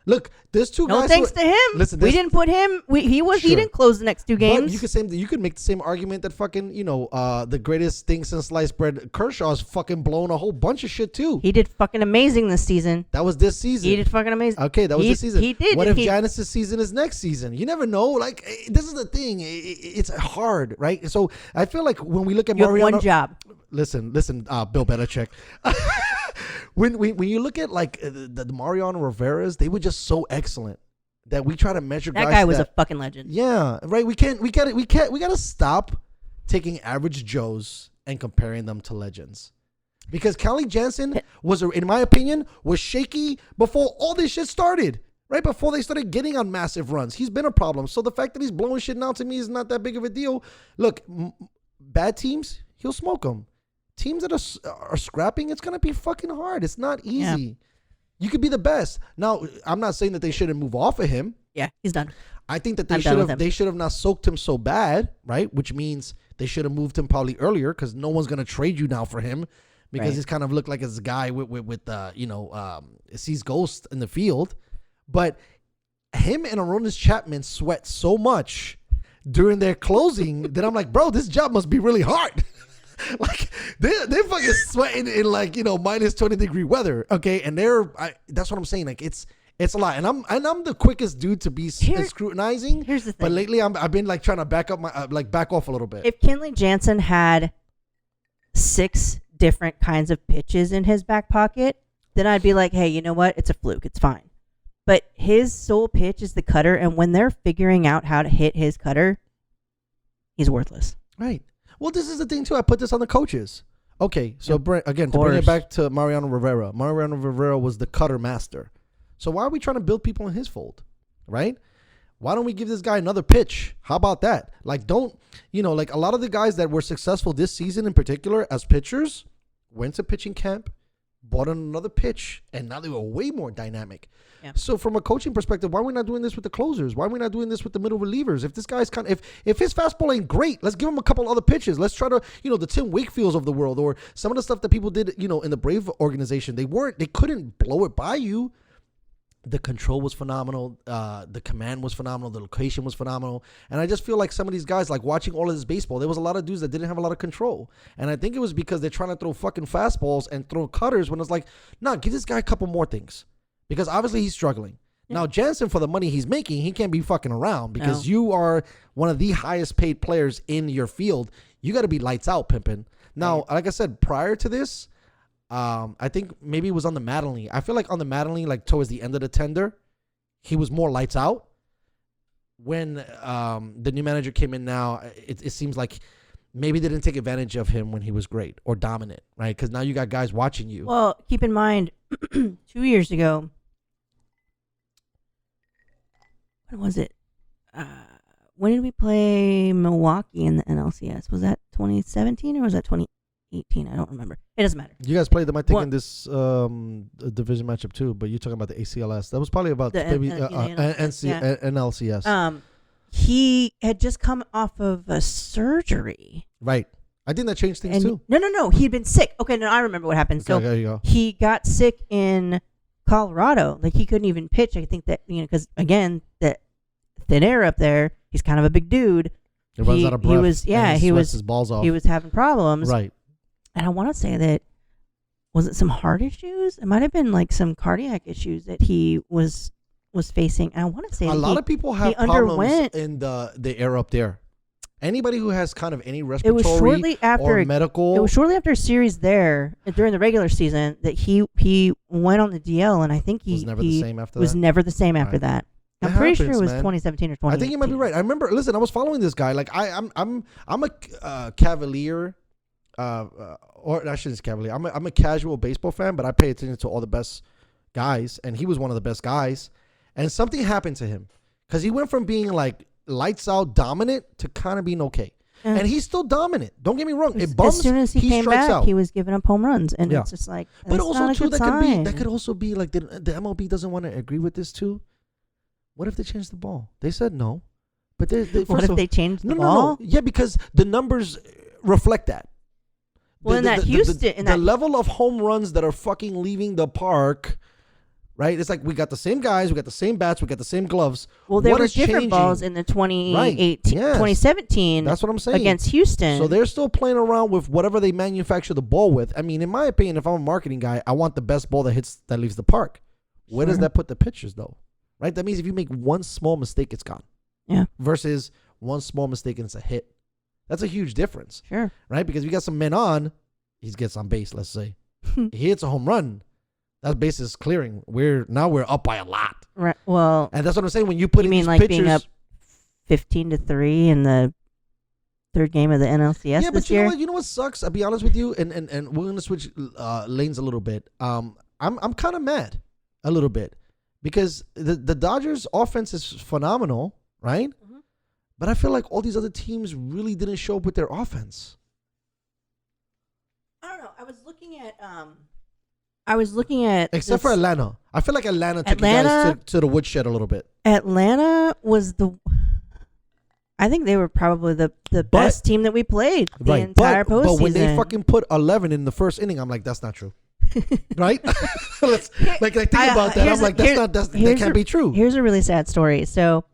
Look, there's 2 guys. No thanks to him. Listen, we didn't put him. He didn't close the next 2 games. But you could make the same argument that fucking the greatest thing since sliced bread, Kershaw's fucking blown a whole bunch of shit too. He did fucking amazing this season. That was this season. He did fucking amazing. Okay, that was this season. He did. What if Giannis' season is next season? You never know. Like, this is the thing. It's hard, right? So I feel like when we look at Mariano, have one job. Listen, Bill Belichick. When you look at like the Mariano Rivera's, they were just so excellent that we try to measure. That guy was a fucking legend. Yeah, right. We gotta stop taking average Joes and comparing them to legends, because Kenley Jansen was, in my opinion, was shaky before all this shit started. Right before they started getting on massive runs, he's been a problem. So the fact that he's blowing shit now to me is not that big of a deal. Look, bad teams, he'll smoke them. teams that are scrapping, it's gonna be fucking hard. It's not easy. Yeah. You could be the best. Now, I'm not saying that they shouldn't move off of him. Yeah, he's done. I think that they should have not soaked him so bad, right? Which means they should have moved him probably earlier because no one's gonna trade you now for him because he's kind of looked like this guy with sees ghosts in the field. But him and Aroldis Chapman sweat so much during their closing that I'm like, bro, this job must be really hard. Like they're fucking sweating in like minus 20-degree weather, okay? And that's what I'm saying. Like it's a lot, and I'm the quickest dude to be scrutinizing. Here's the thing. But lately I've been like trying to back off a little bit. If Kenley Jansen had 6 different kinds of pitches in his back pocket, then I'd be like, hey, you know what? It's a fluke. It's fine. But his sole pitch is the cutter, and when they're figuring out how to hit his cutter, he's worthless. Right. Well, this is the thing, too. I put this on the coaches. Okay, so again, to bring it back to Mariano Rivera. Mariano Rivera was the cutter master. So why are we trying to build people in his fold, right? Why don't we give this guy another pitch? How about that? Like, like a lot of the guys that were successful this season in particular as pitchers went to pitching camp, bought on another pitch, and now they were way more dynamic. Yeah. So from a coaching perspective, why are we not doing this with the closers? Why are we not doing this with the middle relievers? If this guy's if his fastball ain't great, let's give him a couple other pitches. Let's try to, the Tim Wakefields of the world, or some of the stuff that people did, in the Brave organization. They couldn't blow it by you. The control was phenomenal. The command was phenomenal. The location was phenomenal. And I just feel like some of these guys, like watching all of this baseball, there was a lot of dudes that didn't have a lot of control. And I think it was because they're trying to throw fucking fastballs and throw cutters when it's like, nah, give this guy a couple more things. Because obviously he's struggling. Yeah. Now, Jansen, for the money he's making, he can't be fucking around because you are one of the highest paid players in your field. You got to be lights out, pimping. Now, like I said, prior to this, I think maybe it was on the Mattingly. I feel like on the Mattingly, like towards the end of the tender, he was more lights out. When the new manager came in now, it seems like maybe they didn't take advantage of him when he was great or dominant, right? Because now you got guys watching you. Well, keep in mind, 2 years ago, when was it? When did we play Milwaukee in the NLCS? Was that 2017 or was that 2018? I don't remember. It doesn't matter. You guys played them, I think, in this division matchup too, but you're talking about the ACLS. That was probably about maybe NLCS. He had just come off of a surgery. Right. I think that changed things too. No. He had been sick. Okay, no, I remember what happened. Okay, so there you go. He got sick in Colorado. Like, he couldn't even pitch. I think that, because again, the thin air up there, he's kind of a big dude. He runs out of breath. He was his balls off. He was having problems. Right. And I want to say that, was it some heart issues? It might have been like some cardiac issues that he was facing. And I want to say a lot of people have problems in the air up there. Anybody who has kind of any respiratory or medical. It was shortly after a series there during the regular season that he went on the DL, and I think he was never the same after that. I'm pretty sure it was 2017 or 2018. I think you might be right. I remember. Listen, I was following this guy. Like I'm a Cavalier, or I shouldn't say Cavalier. I'm a casual baseball fan, but I pay attention to all the best guys, and he was one of the best guys. And something happened to him because he went from being like lights out dominant to kind of being okay. And he's still dominant. Don't get me wrong. It bums. As soon as he came back, he was giving up home runs, and it's just like. But also too, that could also be like the MLB doesn't want to agree with this too. What if they change the ball? They said no, but what if they changed the ball? No. Yeah, because the numbers reflect that. Well, the level of home runs that are fucking leaving the park. Right? It's like we got the same guys, we got the same bats, we got the same gloves. Well, there were different balls in the 2017. That's what I'm saying. Against Houston. So they're still playing around with whatever they manufacture the ball with. I mean, in my opinion, if I'm a marketing guy, I want the best ball that leaves the park. Where does that put the pitchers, though? Right? That means if you make one small mistake, it's gone. Yeah. Versus one small mistake and it's a hit. That's a huge difference. Sure. Right? Because we got some men on, he gets on base, let's say. He hits a home run. That base is clearing. We're up by a lot. Right. Well, and that's what I'm saying. When you put in these like pitchers, being up 15-3 in the third game of the NLCS this year? You know what sucks? I'll be honest with you, and we're gonna switch lanes a little bit. I'm kind of mad a little bit because the Dodgers' offense is phenomenal, right? Mm-hmm. But I feel like all these other teams really didn't show up with their offense. I don't was looking at except for Atlanta. I feel like Atlanta took you guys to the woodshed a little bit. Atlanta was I think they were probably the best team that we played the entire postseason. But when they fucking put 11 in the first inning, I'm like, that's not true. Right? like I think about that. I'm like, that can't be true. Here's a really sad story. So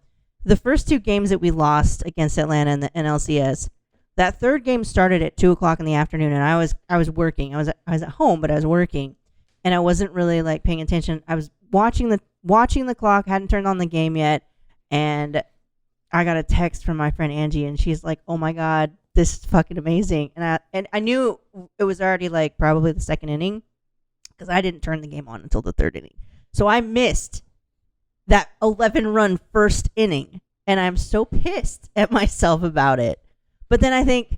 the first 2 games that we lost against Atlanta in the NLCS, that third game started at 2:00 in the afternoon, and I was working. I was at home, but I was working, and I wasn't really like paying attention. I was watching the clock, hadn't turned on the game yet, and I got a text from my friend Angie, and she's like, "Oh my God, this is fucking amazing!" And I knew it was already like probably the second inning because I didn't turn the game on until the third inning, so I missed that 11-run first inning, and I'm so pissed at myself about it. But then I think,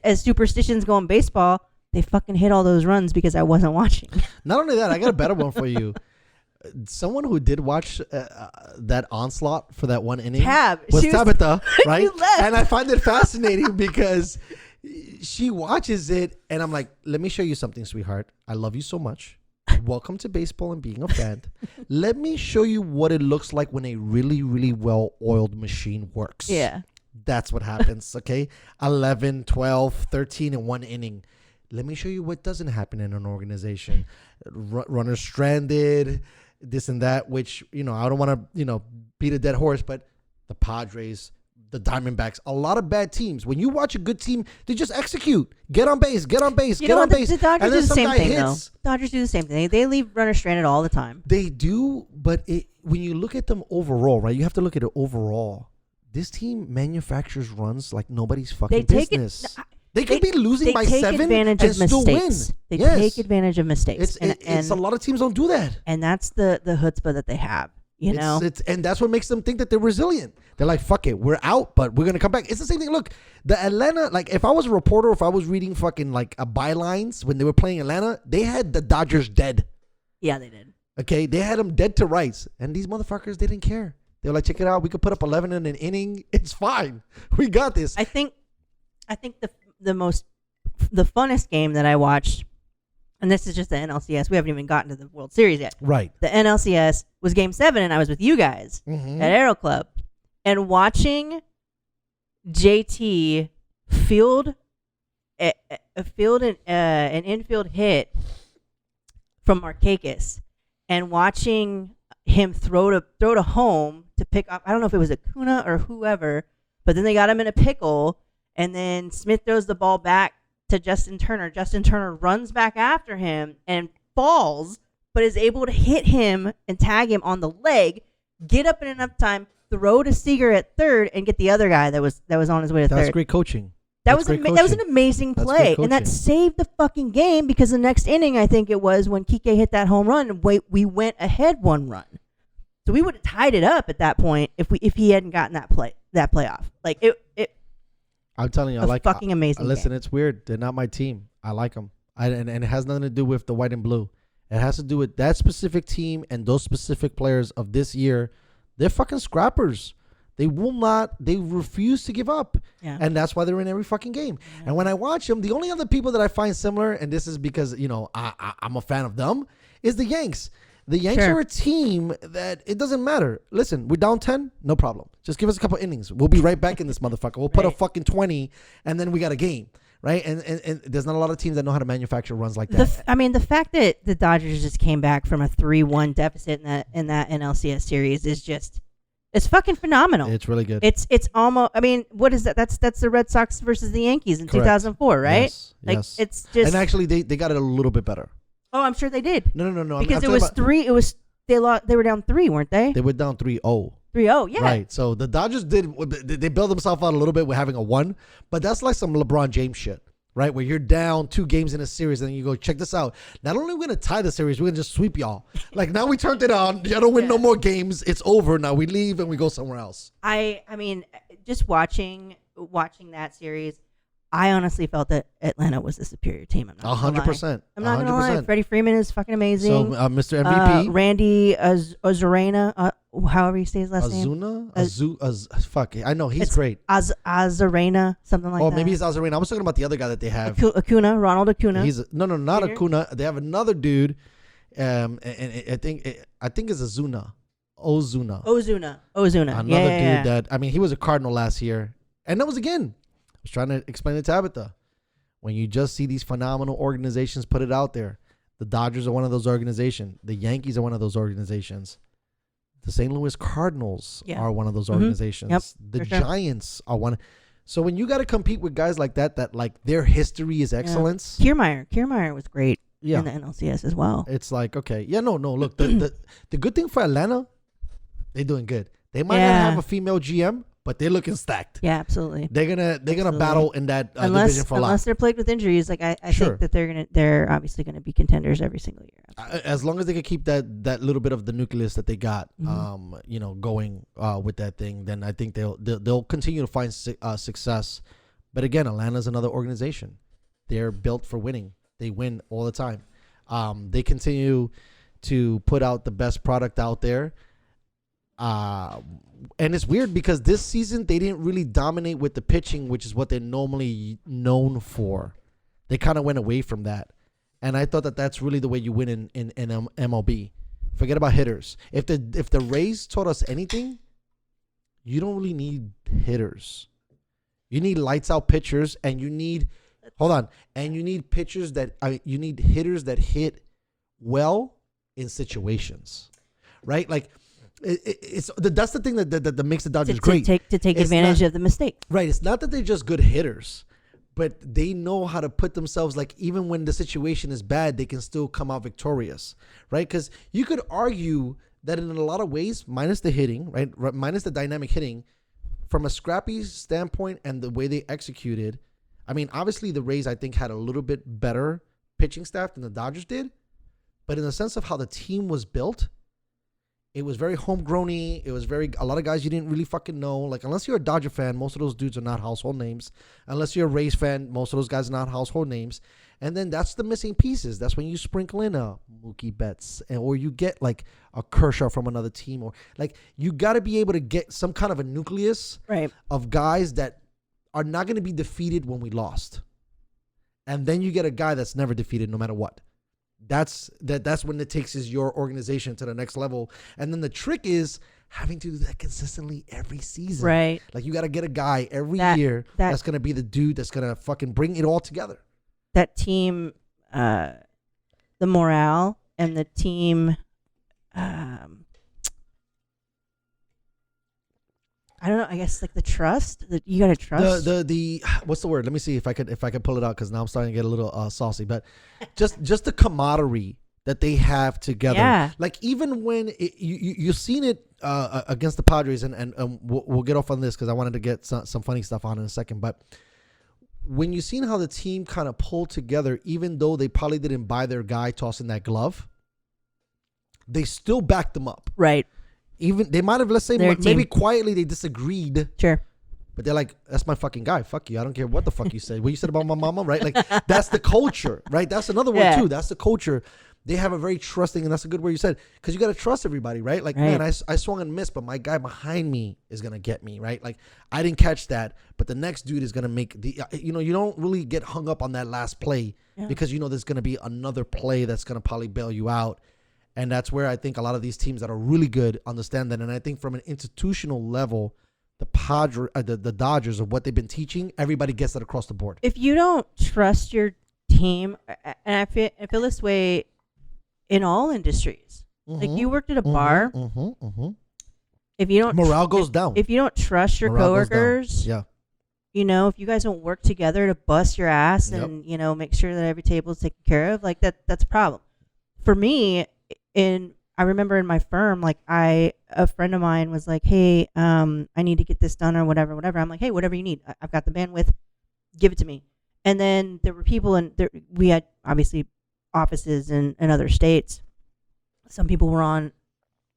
as superstitions go in baseball, they fucking hit all those runs because I wasn't watching. Not only that, I got a better one for you. Someone who did watch that onslaught for that one inning was Tabitha, right? You left. And I find it fascinating because she watches it, and I'm like, let me show you something, sweetheart. I love you so much. Welcome to baseball and being a fan. Let me show you what it looks like when a really, really well-oiled machine works. Yeah. That's what happens, okay? 11, 12, 13 in one inning. Let me show you what doesn't happen in an organization. Runners stranded, this and that, which, I don't want to, beat a dead horse, but the Padres, the Diamondbacks, a lot of bad teams. When you watch a good team, they just execute. Get on base, get on base, get on base. The Dodgers do the same thing, hits. though. Dodgers do the same thing. They leave runners stranded all the time. They do, but when you look at them overall, right, you have to look at it overall. This team manufactures runs like nobody's fucking business. They could be losing by 7 and still win. They take advantage of mistakes. It's a lot of teams don't do that. And that's the chutzpah that they have, and that's what makes them think that they're resilient. They're like, fuck it, we're out, but we're going to come back. It's the same thing. Look, the Atlanta, like if I was a reporter, if I was reading fucking like bylines when they were playing Atlanta, they had the Dodgers dead. Yeah, they did. Okay, they had them dead to rights. And these motherfuckers, they didn't care. They were like, check it out. We could put up 11 in an inning. It's fine. We got this. I think the funnest game that I watched, and this is just the NLCS. We haven't even gotten to the World Series yet. Right. The NLCS was Game 7, and I was with you guys at Aero Club, and watching JT field an infield hit from Markakis, and watching him throw to home to pick up. I don't know if it was Acuna or whoever, but then they got him in a pickle, and then Smith throws the ball back to Justin Turner. Justin Turner runs back after him and falls, but is able to hit him and tag him on the leg, get up in enough time, throw to Seager at third, and get the other guy that was on his way to third. That's great coaching. That was an amazing play, and that saved the fucking game because the next inning, I think it was when Kike hit that home run, and we went ahead 1 run. So we would have tied it up at that point if he hadn't gotten that playoff. Like it. I'm telling you, I like fucking amazing. Listen, game. It's weird. They're not my team. I like them. And it has nothing to do with the white and blue. It has to do with that specific team and those specific players of this year. They're fucking scrappers. They refuse to give up. Yeah. And that's why they're in every fucking game. Yeah. And when I watch them, the only other people that I find similar, and this is because, I'm a fan of them, is the Yanks. The Yanks are a team that it doesn't matter. Listen, we're down 10, no problem. Just give us a couple innings. We'll be right back in this motherfucker. We'll put a fucking 20, and then we got a game, right? And there's not a lot of teams that know how to manufacture runs like that. The fact that the Dodgers just came back from a 3-1 deficit in that NLCS series is just, it's fucking phenomenal. It's really good. It's almost, what is that? That's the Red Sox versus the Yankees in 2004, right? Yes. It's just, and actually they got it a little bit better. Oh, I'm sure they did. No. Because it was 3. It was they were down 3, weren't they? They were down 3-0. 3-0, yeah. Right. So the Dodgers they built themselves out a little bit with having a 1, but that's like some LeBron James shit, right? Where you're down 2 games in a series and then you go, check this out. Not only are we going to tie the series, we're going to just sweep y'all. Like now we turned it on. Y'all don't win no more games. It's over. Now we leave and we go somewhere else. I mean, just watching that series, I honestly felt that Atlanta was the superior team. 100%. I'm not going to lie. Freddie Freeman is fucking amazing. So, Mr. MVP. Randy Ozarena. however you say his last name. Azuna? Fuck. I know. He's great. Azarena, something like that. Oh, maybe it's Azarena. I was talking about the other guy that they have. Acuna, Ronald Acuna. Not Junior? Acuna. They have another dude. And I think it's Ozuna. Ozuna. Another Yeah. dude that, I mean, he was a Cardinal last year. And that was, again, I was trying to explain it to Tabitha. When you just see these phenomenal organizations put it out there, the Dodgers are one of those organizations. The Yankees are one of those organizations. The St. Louis Cardinals are one of those organizations. Yep, the Giants are one. So when you got to compete with guys like that like their history is excellence. Kiermaier was great Yeah. in the NLCS as well. It's like, okay. Yeah, no. Look, the good thing for Atlanta, they're doing good. They might not have a female GM, but they're looking stacked. Yeah, absolutely. They're gonna battle in that division for a lot. Unless they're plagued with injuries, like I think that they're obviously gonna be contenders every single year. As long as they can keep that little bit of the nucleus that they got, going with that thing, then I think they'll continue to find success. But again, Atlanta's another organization. They're built for winning. They win all the time. They continue to put out the best product out there. And it's weird because this season they didn't really dominate with the pitching, which is what they're normally known for. They kind of went away from that. And I thought that's really the way you win in MLB. Forget about hitters. If the Rays taught us anything, you don't really need hitters. You need lights out pitchers, and you need pitchers you need hitters that hit well in situations, right? Like that's the thing that makes the Dodgers great. To take advantage of the mistake. Right. It's not that they're just good hitters, but they know how to put themselves, like, even when the situation is bad, they can still come out victorious, right? Because you could argue that in a lot of ways, minus the hitting, right, minus the dynamic hitting, from a scrappy standpoint and the way they executed, I mean, obviously the Rays, I think, had a little bit better pitching staff than the Dodgers did, but in the sense of how the team was built, it was very homegrown-y. It was a lot of guys you didn't really fucking know. Like, unless you're a Dodger fan, most of those dudes are not household names. Unless you're a Rays fan, most of those guys are not household names. And then that's the missing pieces. That's when you sprinkle in a Mookie Betts, or you get like a Kershaw from another team, or like you got to be able to get some kind of a nucleus of guys that are not going to be defeated when we lost. And then you get a guy that's never defeated no matter what. That's when it takes your organization to the next level. And then the trick is having to do that consistently every season. Right. Like, you got to get a guy every year that's going to be the dude that's going to fucking bring it all together. That team, the morale and the team, I don't know. I guess like the trust that you got to trust. The what's the word? Let me see if I could pull it out, because now I'm starting to get a little saucy. But just the camaraderie that they have together. Yeah. Like, even when you've seen it against the Padres, and we'll get off on this because I wanted to get some funny stuff on in a second. But when you've seen how the team kind of pulled together, even though they probably didn't buy their guy tossing that glove, they still backed them up. Right. Even they might have, let's say, maybe quietly they disagreed. Sure. But they're like, that's my fucking guy. Fuck you. I don't care what the fuck you said. What you said about my mama, right? Like, that's the culture, right? That's another word too. That's the culture. They have a very trusting, and that's a good word you said, because you got to trust everybody, right? Like, man, I swung and missed, but my guy behind me is going to get me, right? Like, I didn't catch that, but the next dude is going to make the, you don't really get hung up on that last play because there's going to be another play that's going to probably bail you out. And that's where I think a lot of these teams that are really good understand that. And I think from an institutional level, the Dodgers, of what they've been teaching, everybody gets that across the board. If you don't trust your team, and I feel this way in all industries. Like, you worked at a bar. If you don't, morale goes down. If you don't trust your coworkers, if you guys don't work together to bust your ass and make sure that every table is taken care of, like that's a problem. For me, I remember in my firm, like a friend of mine was like, hey, I need to get this done or whatever. I'm like, hey, whatever you need. I've got the bandwidth. Give it to me. And then there were people we had obviously offices in other states. Some people were on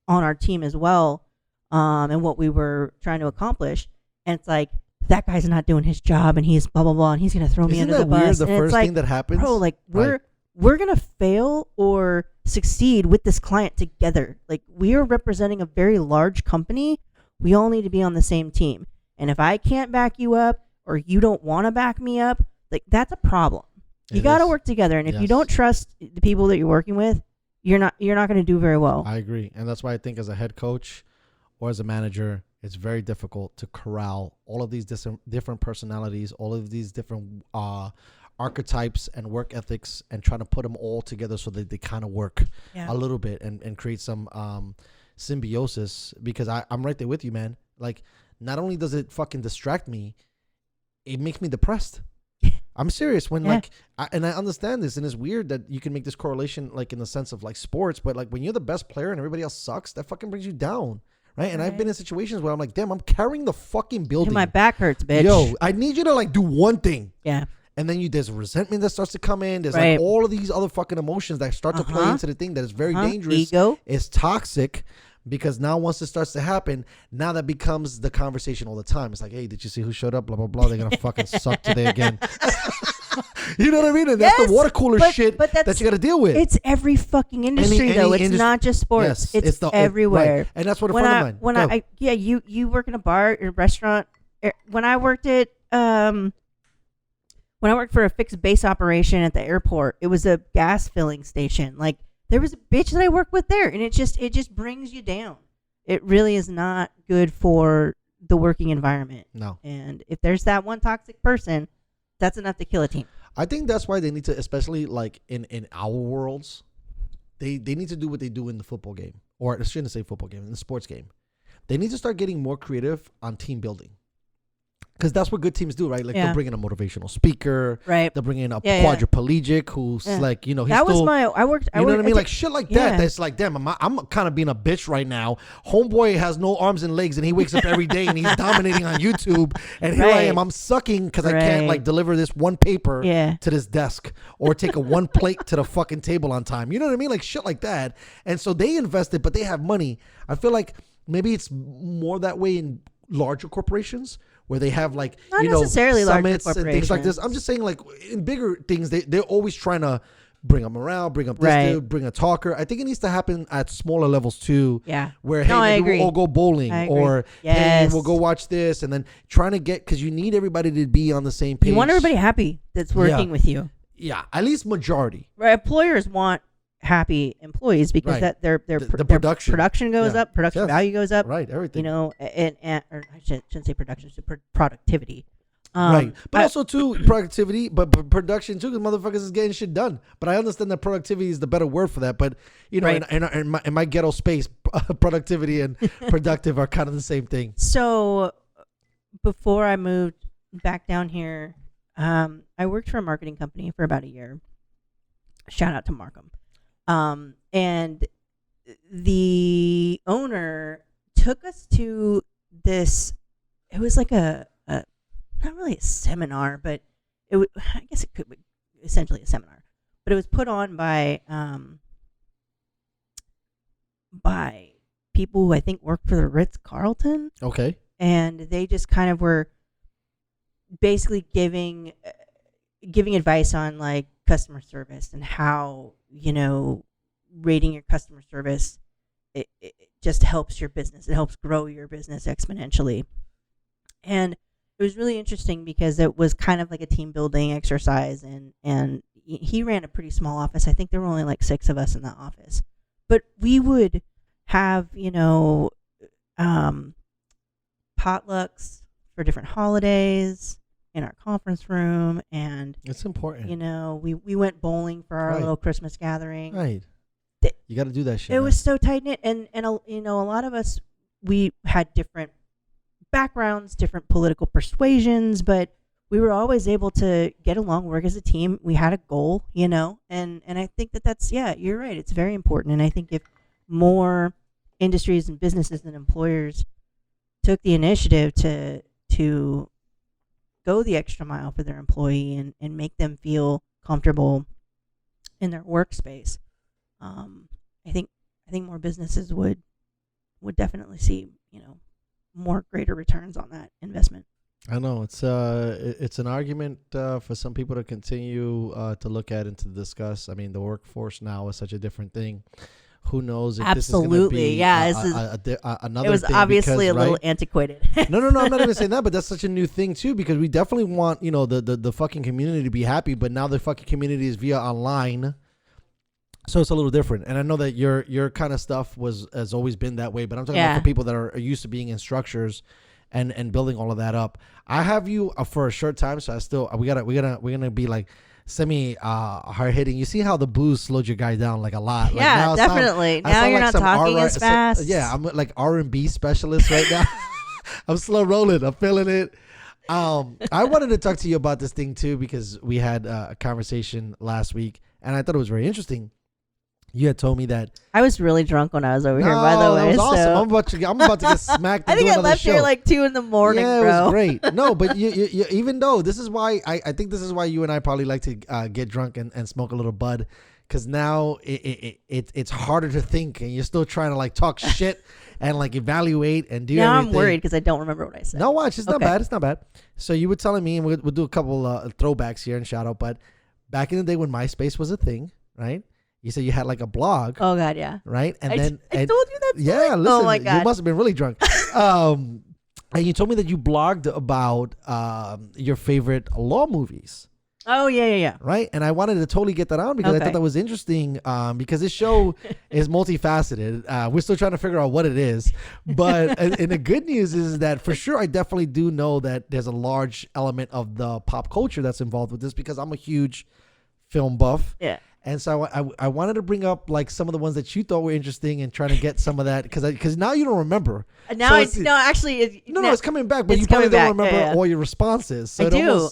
our team as well, and what we were trying to accomplish. And it's like, that guy's not doing his job, and he's blah, blah, blah, and he's going to throw me under the bus. Isn't that weird, the first thing that happens? Bro, like, we're going to fail or succeed with this client together. Like, we are representing a very large company. We all need to be on the same team. And if I can't back you up, or you don't want to back me up, like, that's a problem. You got to work together. And if you don't trust the people that you're working with, you're not going to do very well. I agree. And that's why I think as a head coach or as a manager, it's very difficult to corral all of these different personalities, all of these different archetypes and work ethics, and trying to put them all together so that they kind of work a little bit and create some symbiosis. Because I'm right there with you, man. Like, not only does it fucking distract me, it makes me depressed. I'm serious. When I understand this, and it's weird that you can make this correlation, like, in the sense of like sports, but like when you're the best player and everybody else sucks, that fucking brings you down. Right. And I've been in situations where I'm like, damn, I'm carrying the fucking building. My back hurts, bitch. Yo, I need you to like do one thing. Yeah. And then there's resentment that starts to come in. There's like all of these other fucking emotions that start to play into the thing that is very dangerous. Ego. It's toxic, because now once it starts to happen, now that becomes the conversation all the time. It's like, hey, did you see who showed up? Blah, blah, blah. They're going to fucking suck today again. You know what I mean? And that's the water cooler shit that you got to deal with. It's every fucking industry, though. It's not just sports. Yes, it's everywhere. Right. And that's what a friend of mine. You work in a bar or restaurant. When I worked at when I worked for a fixed base operation at the airport, it was a gas filling station. Like, there was a bitch that I worked with there, and it just brings you down. It really is not good for the working environment. No. And if there's that one toxic person, that's enough to kill a team. I think that's why they need to, especially like in our worlds, they need to do what they do in the football game, or I shouldn't say football game, in the sports game. They need to start getting more creative on team building. Because that's what good teams do, right? Like, they'll bring in a motivational speaker. Right. They'll bring in a quadriplegic who's like, you know, he's that still... was my... I worked... You know what I mean? Like, shit like that. That's like, damn, I'm kind of being a bitch right now. Homeboy has no arms and legs, and he wakes up every day, and he's dominating on YouTube. And here I am. I'm sucking because I can't, like, deliver this one paper to this desk or take a one plate to the fucking table on time. You know what I mean? Like, shit like that. And so they invested, but they have money. I feel like maybe it's more that way in larger corporations, where they have like, not you know, necessarily summits and things like this. I'm just saying, like, in bigger things, they're always trying to bring up morale, bring up this dude, bring a talker. I think it needs to happen at smaller levels too. Yeah. Where, hey, maybe we'll all go bowling, or hey, we'll go watch this, and then trying to get, because you need everybody to be on the same page. You want everybody happy that's working with you. Yeah, at least majority. Right. Employers want happy employees, because that their production goes up, production value goes up, right? Everything, you know, and or I shouldn't say production, so productivity, right? But also too productivity, but production too, because motherfuckers is getting shit done. But I understand that productivity is the better word for that. But you know, in my ghetto space, productivity and productive are kind of the same thing. So before I moved back down here, I worked for a marketing company for about a year. Shout out to Markham. And the owner took us to this, it was like a not really a seminar, but I guess it could be essentially a seminar, but it was put on by people who I think work for the Ritz-Carlton. Okay. And they just kind of were basically giving advice on like customer service, and how, you know, rating your customer service, it just helps your business. It helps grow your business exponentially. And it was really interesting because it was kind of like a team building exercise, and he ran a pretty small office. I think there were only like 6 of us in that office, but we would have, you know, potlucks for different holidays in our conference room, and it's important. You know, we went bowling for our little Christmas gathering. Right. You got to do that shit. It was so tight knit, and you know, a lot of us, we had different backgrounds, different political persuasions, but we were always able to get along, work as a team. We had a goal, you know, and I think that's you're right. It's very important, and I think if more industries and businesses and employers took the initiative to go the extra mile for their employee and make them feel comfortable in their workspace, I think more businesses would definitely see, you know, more greater returns on that investment. I know it's an argument for some people to continue to look at and to discuss. I mean, the workforce now is such a different thing. Who knows if this is going to be another it was thing obviously because, a little right? antiquated. No, I'm not even saying that, but that's such a new thing too, because we definitely want, the fucking community to be happy, but now the fucking community is via online. So it's a little different. And I know that your kind of stuff has always been that way, but I'm talking about for people that are used to being in structures and building all of that up. I have you for a short time, so we're gonna be like semi hard hitting. You see how the booze slowed your guy down like a lot. Like yeah, definitely. Now you're not talking as fast. I'm like R&B specialist right now. I'm slow rolling. I'm feeling it. I wanted to talk to you about this thing too, because we had a conversation last week and I thought it was very interesting. You had told me that I was really drunk when I was over here. By the way, that was awesome. I'm about to get smacked. I think I left here like 2 a.m. bro. Yeah, it was great. No, but you even though this is why I think this is why you and I probably like to get drunk and smoke a little bud, because now it's harder to think and you're still trying to like talk shit and like evaluate and do. Now everything. I'm worried because I don't remember what I said. No, watch. It's not bad. It's not bad. So you were telling me, and we'll do a couple throwbacks here and shout out. But back in the day when MySpace was a thing, right? You said you had like a blog. Oh God, yeah. Right, and I then I told you that. Yeah, listen. Oh my God, you must have been really drunk. And you told me that you blogged about your favorite law movies. Oh yeah. Right, and I wanted to totally get that on because I thought that was interesting. Because this show is multifaceted. We're still trying to figure out what it is, but and the good news is that for sure I definitely do know that there's a large element of the pop culture that's involved with this because I'm a huge film buff. Yeah. And so I wanted to bring up like some of the ones that you thought were interesting and trying to get some of that because now you don't remember. Now so it's coming back, but you probably don't remember all your responses. So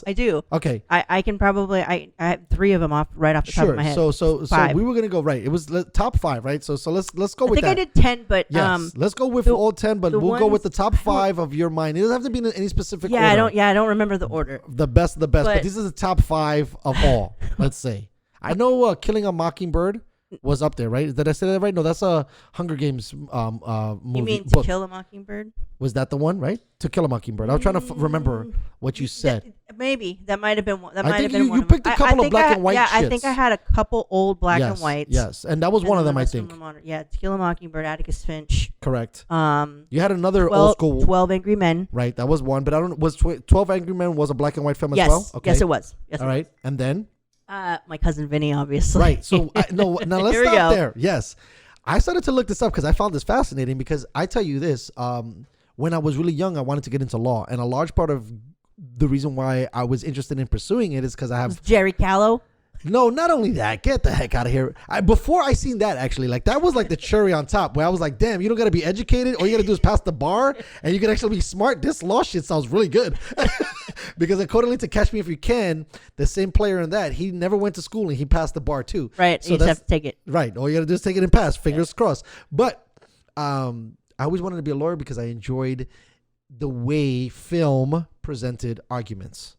I do. Okay, I can probably I have 3 of them right off the top of my head. So we were gonna go right. It was top 5, right? So let's go with that. I think I did 10, but yes, let's go with all 10, but we'll go with the top 5 of your mind. It doesn't have to be in any specific order. I don't remember the order. The best of the best, but these are the top 5 of all. Let's say. I know Killing a Mockingbird was up there, right? Did I say that right? No, that's a Hunger Games movie. You mean To Kill a Mockingbird? Was that the one, right? To Kill a Mockingbird. I was trying to remember what you said. Maybe. That might have been one. I think you picked a couple of black and white shits. I think I had a couple old black and whites. Yes, and that was one of them, I think. Yeah, To Kill a Mockingbird, Atticus Finch. Correct. You had another old school. 12 Angry Men. Right, that was one. But I don't. Was 12 Angry Men was a black and white film as well? Okay. Yes, it was. Yes, all right, and then. My cousin Vinny, obviously. Right. So now let's stop there. Yes, I started to look this up because I found this fascinating. Because I tell you this, when I was really young, I wanted to get into law, and a large part of the reason why I was interested in pursuing it is because I have Jerry Callow. No, not only that, get the heck out of here. Before I seen that, actually, like that was like the cherry on top where I was like, damn, you don't got to be educated. All you got to do is pass the bar and you can actually be smart. This law shit sounds really good. Because according to Catch Me If You Can, the same player in that, he never went to school and he passed the bar too. Right. So you just have to take it. Right. All you got to do is take it and pass. Fingers crossed. But I always wanted to be a lawyer because I enjoyed the way film presented arguments.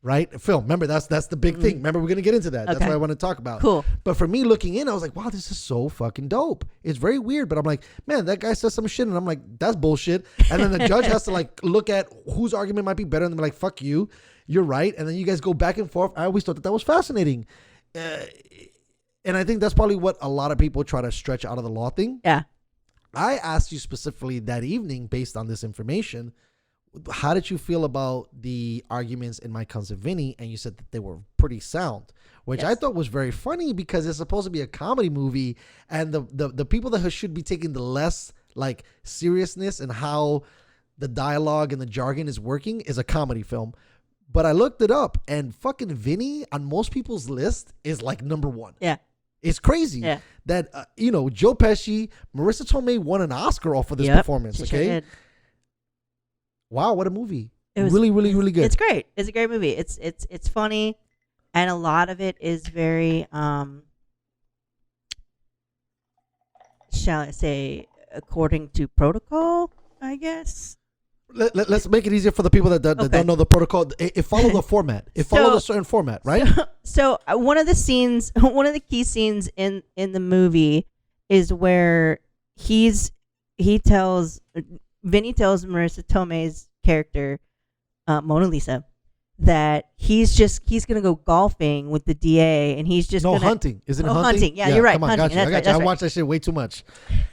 Right? Film. Remember, that's the big thing. Remember, we're going to get into that. That's what I want to talk about. Cool. But for me looking in, I was like, wow, this is so fucking dope. It's very weird. But I'm like, man, that guy says some shit. And I'm like, that's bullshit. And then the judge has to like look at whose argument might be better. And they're like, fuck you. You're right. And then you guys go back and forth. I always thought that was fascinating. And I think that's probably what a lot of people try to stretch out of the law thing. Yeah. I asked you specifically that evening based on this information. How did you feel about the arguments in My Cousin Vinny? And you said that they were pretty sound, which I thought was very funny because it's supposed to be a comedy movie, and the people that should be taking the less like seriousness and how the dialogue and the jargon is working is a comedy film. But I looked it up, and fucking Vinny on most people's list is like number 1. Yeah. It's crazy that Joe Pesci, Marissa Tomei won an Oscar off of this performance. She okay. Sure did. Wow, what a movie. It was really, really, really good. It's great. It's a great movie. It's funny, and a lot of it is very shall I say, according to protocol, I guess. Let's make it easier for the people that don't know the protocol. It followed the format. It followed a certain format, right? So one of the key scenes in the movie is where Vinny tells Marissa Tomei's character, Mona Lisa, that he's gonna go golfing with the DA, and he's just hunting. Isn't it hunting? Hunting. Yeah, you're right. Come on, Hunting. I got you. I watched that shit way too much.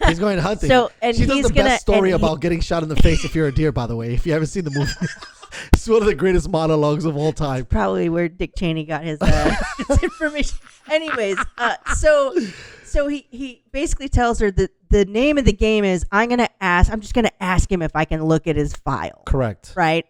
He's going hunting. So, and she does he's the best story about getting shot in the face if you're a deer. By the way, if you haven't seen the movie, it's one of the greatest monologues of all time. Probably where Dick Cheney got his, his information. Anyways, so he basically tells her that the name of the game is I'm just gonna ask him if I can look at his file. Correct. Right.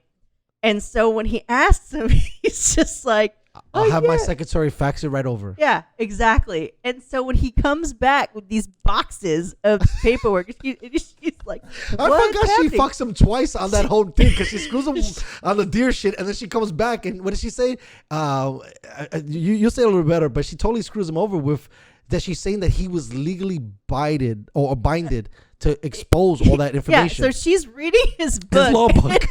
And so when he asks him, he's just like, I'll have my secretary fax it right over. Yeah, exactly. And so when he comes back with these boxes of paperwork, she's like, I forgot she fucks him twice on that whole thing because she screws him on the deer shit, and then she comes back and what did she say? You say it a little better, but she totally screws him over with that she's saying that he was legally binded to expose all that information. Yeah, so she's reading his book. His law book.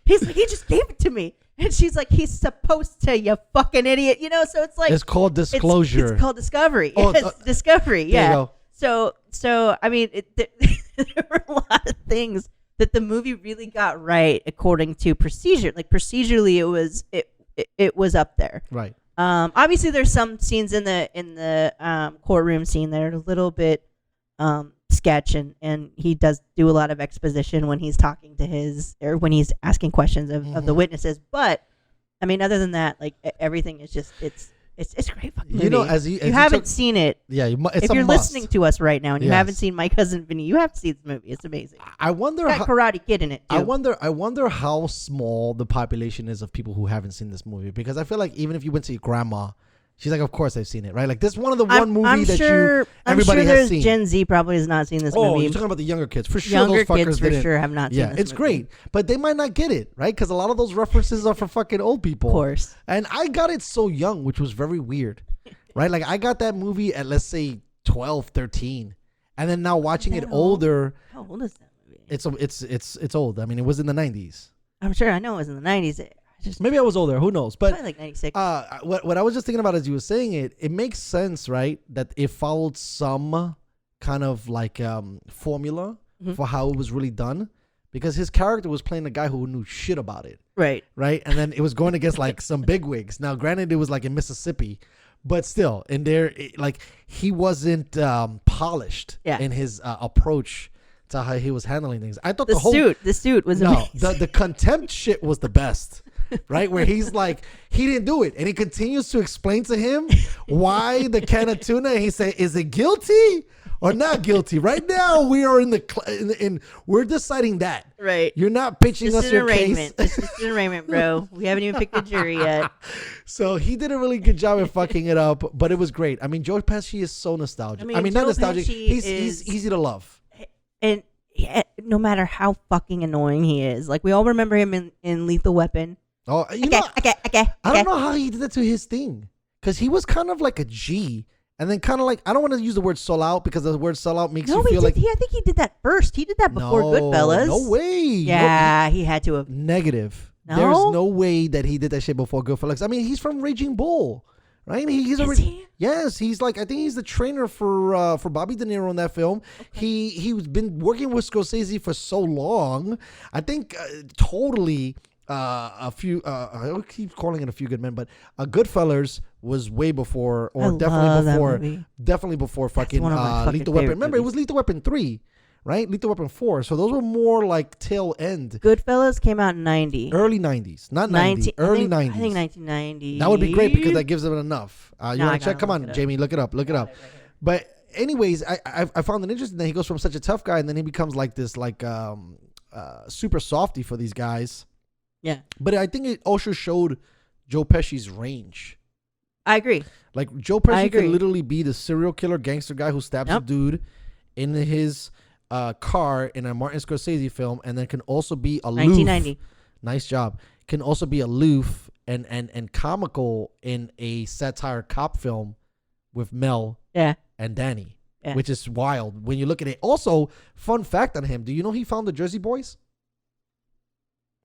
He's like, he just gave it to me. And she's like, he's supposed to, you fucking idiot. You know, so it's like. It's called disclosure. It's called discovery. Oh, yes, discovery. Yeah. There you go. So I mean, there were a lot of things that the movie really got right according to procedure. Like procedurally, it was up there. Right. Obviously, there's some scenes in the courtroom scene that are a little bit sketch, and he does do a lot of exposition when he's talking to when he's asking questions of the witnesses. But I mean, other than that, like everything is just it's great fucking movie. You know, as you haven't seen it, yeah, if you're listening to us right now and you haven't seen My Cousin Vinny, you have to see this movie. It's amazing. I wonder it's got Karate Kid in it too. I wonder how small the population is of people who haven't seen this movie, because I feel like even if you went to your grandma, she's like, of course I've seen it, right? Like this is one of the movie that everybody has seen. Gen Z probably has not seen this movie. Oh, you're talking about the younger kids. For sure, younger those fuckers kids for sure have not seen this movie. Yeah, it's great. But they might not get it, right? Because a lot of those references are for fucking old people. Of course. And I got it so young, which was very weird, right? Like I got that movie at, let's say, 12, 13. And then now watching it older. How old is that movie? It's old. I mean, it was in the 90s. I'm sure I know it was in the 90s. Maybe I was older. Who knows? But probably like 96. What I was just thinking about as you were saying it, it makes sense, right? That it followed some kind of like formula for how it was really done, because his character was playing a guy who knew shit about it. Right. And then it was going against like some bigwigs. Now, granted, it was like in Mississippi, but still, in there, like he wasn't polished in his approach to how he was handling things. I thought the suit was amazing. the contempt shit was the best. Right, where he's like, he didn't do it, and he continues to explain to him why the can of tuna. And he said, "Is it guilty or not guilty?" Right now, we are in we're deciding that. Right, you're not pitching us your case. It's just an arraignment, bro. We haven't even picked a jury yet. So he did a really good job of fucking it up, but it was great. I mean, Joe Pesci is so nostalgic. I mean not nostalgic. He's easy to love, and no matter how fucking annoying he is, like we all remember him in Lethal Weapon. Oh, I don't know how he did that to his thing, because he was kind of like a G, and then kind of like, I don't want to use the word soul out, because the word soul out makes you feel like. I think he did that first. He did that before Goodfellas. No way. Yeah, he had to have. Negative. No? There's no way that he did that shit before Goodfellas. I mean, he's from Raging Bull, right? Yes, he's like, I think he's the trainer for Bobby De Niro in that film. Okay. He's been working with Scorsese for so long. I think totally. I keep calling it A Few Good Men, but Goodfellas was way before, or definitely before fucking Lethal Weapon. Remember, it was Lethal Weapon 3, right? Lethal Weapon 4. So those were more like tail end. Goodfellas came out in 90. Early 90s, not 90. Early 90s. I think 1990. That would be great, because that gives them enough. You want to check? Come on, Jamie, look it up. Right. But anyways, I found it interesting that he goes from such a tough guy, and then he becomes like this super softy for these guys. Yeah. But I think it also showed Joe Pesci's range. I agree. Like Joe Pesci could literally be the serial killer gangster guy who stabs a dude in his car in a Martin Scorsese film, and then can also be aloof. 1990. Nice job. Can also be aloof and comical in a satire cop film with Mel and Danny, which is wild when you look at it. Also, fun fact on him. Do you know he found the Jersey Boys?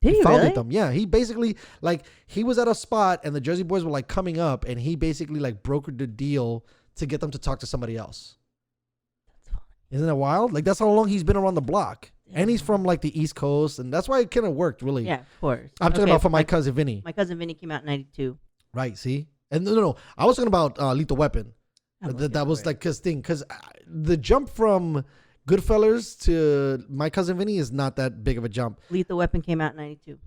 Did he founded really? them. Yeah, he basically, like, he was at a spot and the Jersey Boys were like coming up, and he basically like brokered the deal to get them to talk to somebody else. That's funny. Isn't that wild? Like, that's how long he's been around the block. And he's from like the East Coast, and that's why it kind of worked, really. Yeah, of course. I'm talking about for my cousin Vinny. My cousin Vinny came out in 92. Right, see? And no. I was talking about Lethal Weapon. That was like his thing. Because the jump from Goodfellas to my cousin Vinny is not that big of a jump. Lethal Weapon came out in 92.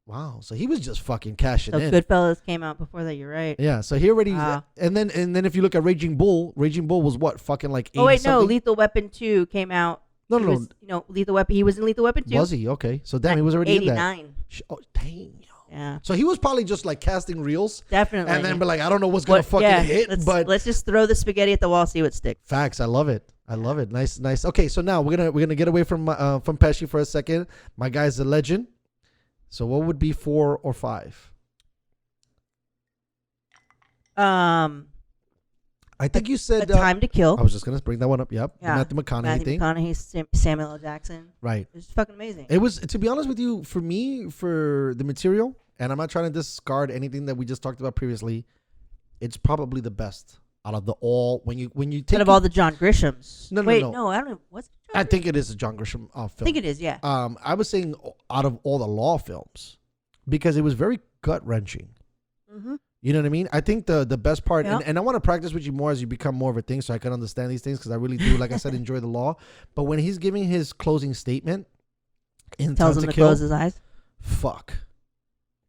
Wow. So he was just fucking cashing in. Goodfellas came out before that. You're right. Yeah. So he already. And then if you look at Raging Bull was what? Fucking like 80 Oh, wait, something? no. Lethal Weapon 2 came out. No. Lethal Weapon. He was in Lethal Weapon 2. Was he? Okay. So damn, he was already in that. 89. Oh, dang. Yeah. So he was probably just like casting reels. Definitely. And then be like, I don't know what's going to fucking hit. Let's just throw the spaghetti at the wall, see what sticks. Facts. I love it. I love it. Nice. Okay, so now we're gonna get away from Pesci for a second. My guy's a legend. So what would be 4 or 5? I think you said Time to Kill. I was just gonna bring that one up. Yep. Yeah. The Matthew McConaughey thing. McConaughey, Samuel L. Jackson. Right. It's fucking amazing. It was, to be honest with you, for me, for the material, and I'm not trying to discard anything that we just talked about previously. It's probably the best out of the all. When you take out of all the John Grishams. No. I don't know. What's John I think it is a John Grisham film. I think it is. Yeah. I was saying out of all the law films, because it was very gut wrenching. Mm-hmm. You know what I mean? I think the best part, Yeah. and I want to practice with you more as you become more of a thing, so I can understand these things, because I really do, like I said, enjoy the law. But when he's giving his closing statement, tells him to close his eyes. Fuck.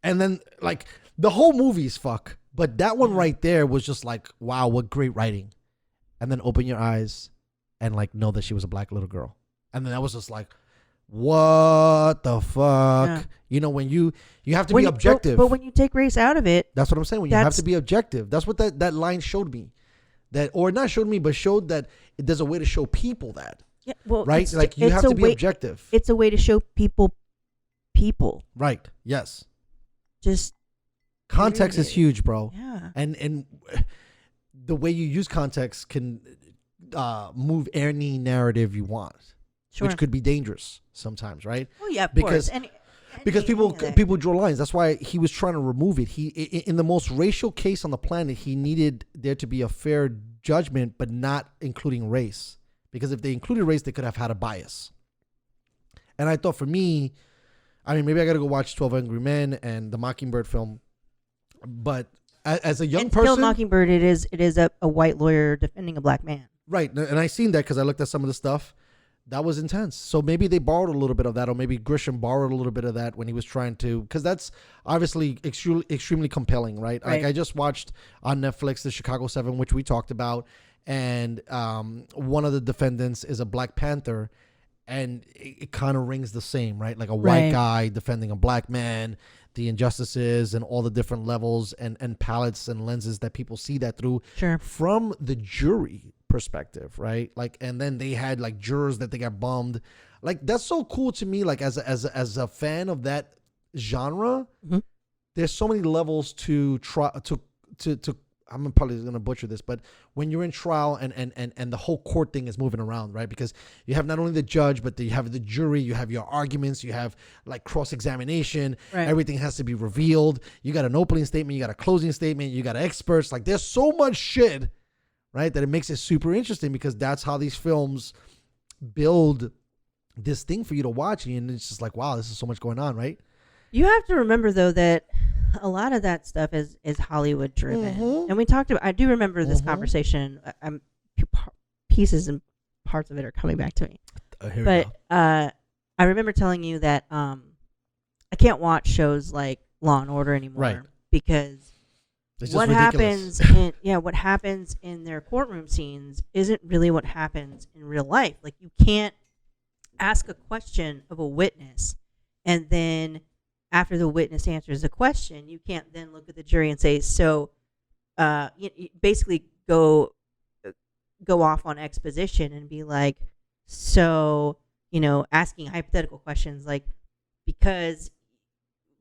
And then like the whole movie's fuck, but that one right there was just like, wow, what great writing. And then open your eyes and like know that she was a black little girl. And then that was just like, what the fuck? Yeah. You know, when you have to be objective. But when you take race out of it, that's what I'm saying. When you have to be objective. That's what that line showed me. Or not showed me, but showed that there's a way to show people that. Yeah, well, right? Like you have to be objective. It's a way to show people. Right. Yes. Just context is huge, bro. Yeah. And the way you use context can move any narrative you want. Sure. Which could be dangerous sometimes, right? Oh yeah, of course. Because people draw lines. That's why he was trying to remove it. He in the most racial case on the planet, he needed there to be a fair judgment, but not including race. Because if they included race, they could have had a bias. And I thought, for me, I mean, maybe I got to go watch 12 Angry Men and the Mockingbird film. But as a young person, Kill Mockingbird, it is a white lawyer defending a black man. Right, and I seen that because I looked at some of the stuff. That was intense. So maybe they borrowed a little bit of that, or maybe Grisham borrowed a little bit of that when he was trying to, because that's obviously extremely compelling, right? Like I just watched on Netflix the Chicago 7, which we talked about, and one of the defendants is a Black Panther, and it kind of rings the same, right? Like a white guy defending a black man, the injustices and all the different levels and palettes and lenses that people see that through from the jury perspective, right? Like, and then they had like jurors that they got bummed. Like, that's so cool to me. Like, as a fan of that genre, there's so many levels to try to I'm probably going to butcher this, but when you're in trial and the whole court thing is moving around, right? Because you have not only the judge, but you have the jury, you have your arguments, you have like cross-examination, everything has to be revealed. You got an opening statement, you got a closing statement, you got experts. Like, there's so much shit, right? That it makes it super interesting, because that's how these films build this thing for you to watch. And it's just like, wow, this is so much going on, right? You have to remember, though, that a lot of that stuff is Hollywood driven. And we talked about, I do remember this conversation. Pieces and parts of it are coming back to me. But I remember telling you that I can't watch shows like Law and Order anymore, because what happens what happens in their courtroom scenes isn't really what happens in real life. Like, you can't ask a question of a witness, and then after the witness answers a question, you can't then look at the jury and say, so you basically go off on exposition and be like, so, asking hypothetical questions like, because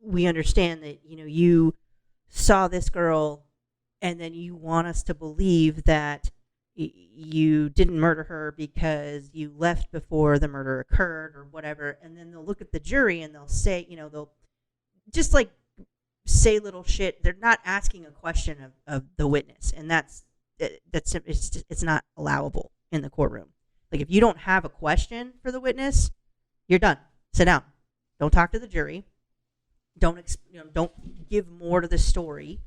we understand that, you saw this girl and then you want us to believe that you didn't murder her because you left before the murder occurred or whatever. And then they'll look at the jury and they'll say, they'll just like say little shit. They're not asking a question of the witness, and it's not allowable in the courtroom. Like, if you don't have a question for the witness, You're done. Sit down. Don't talk to the jury. Don't give more to the story.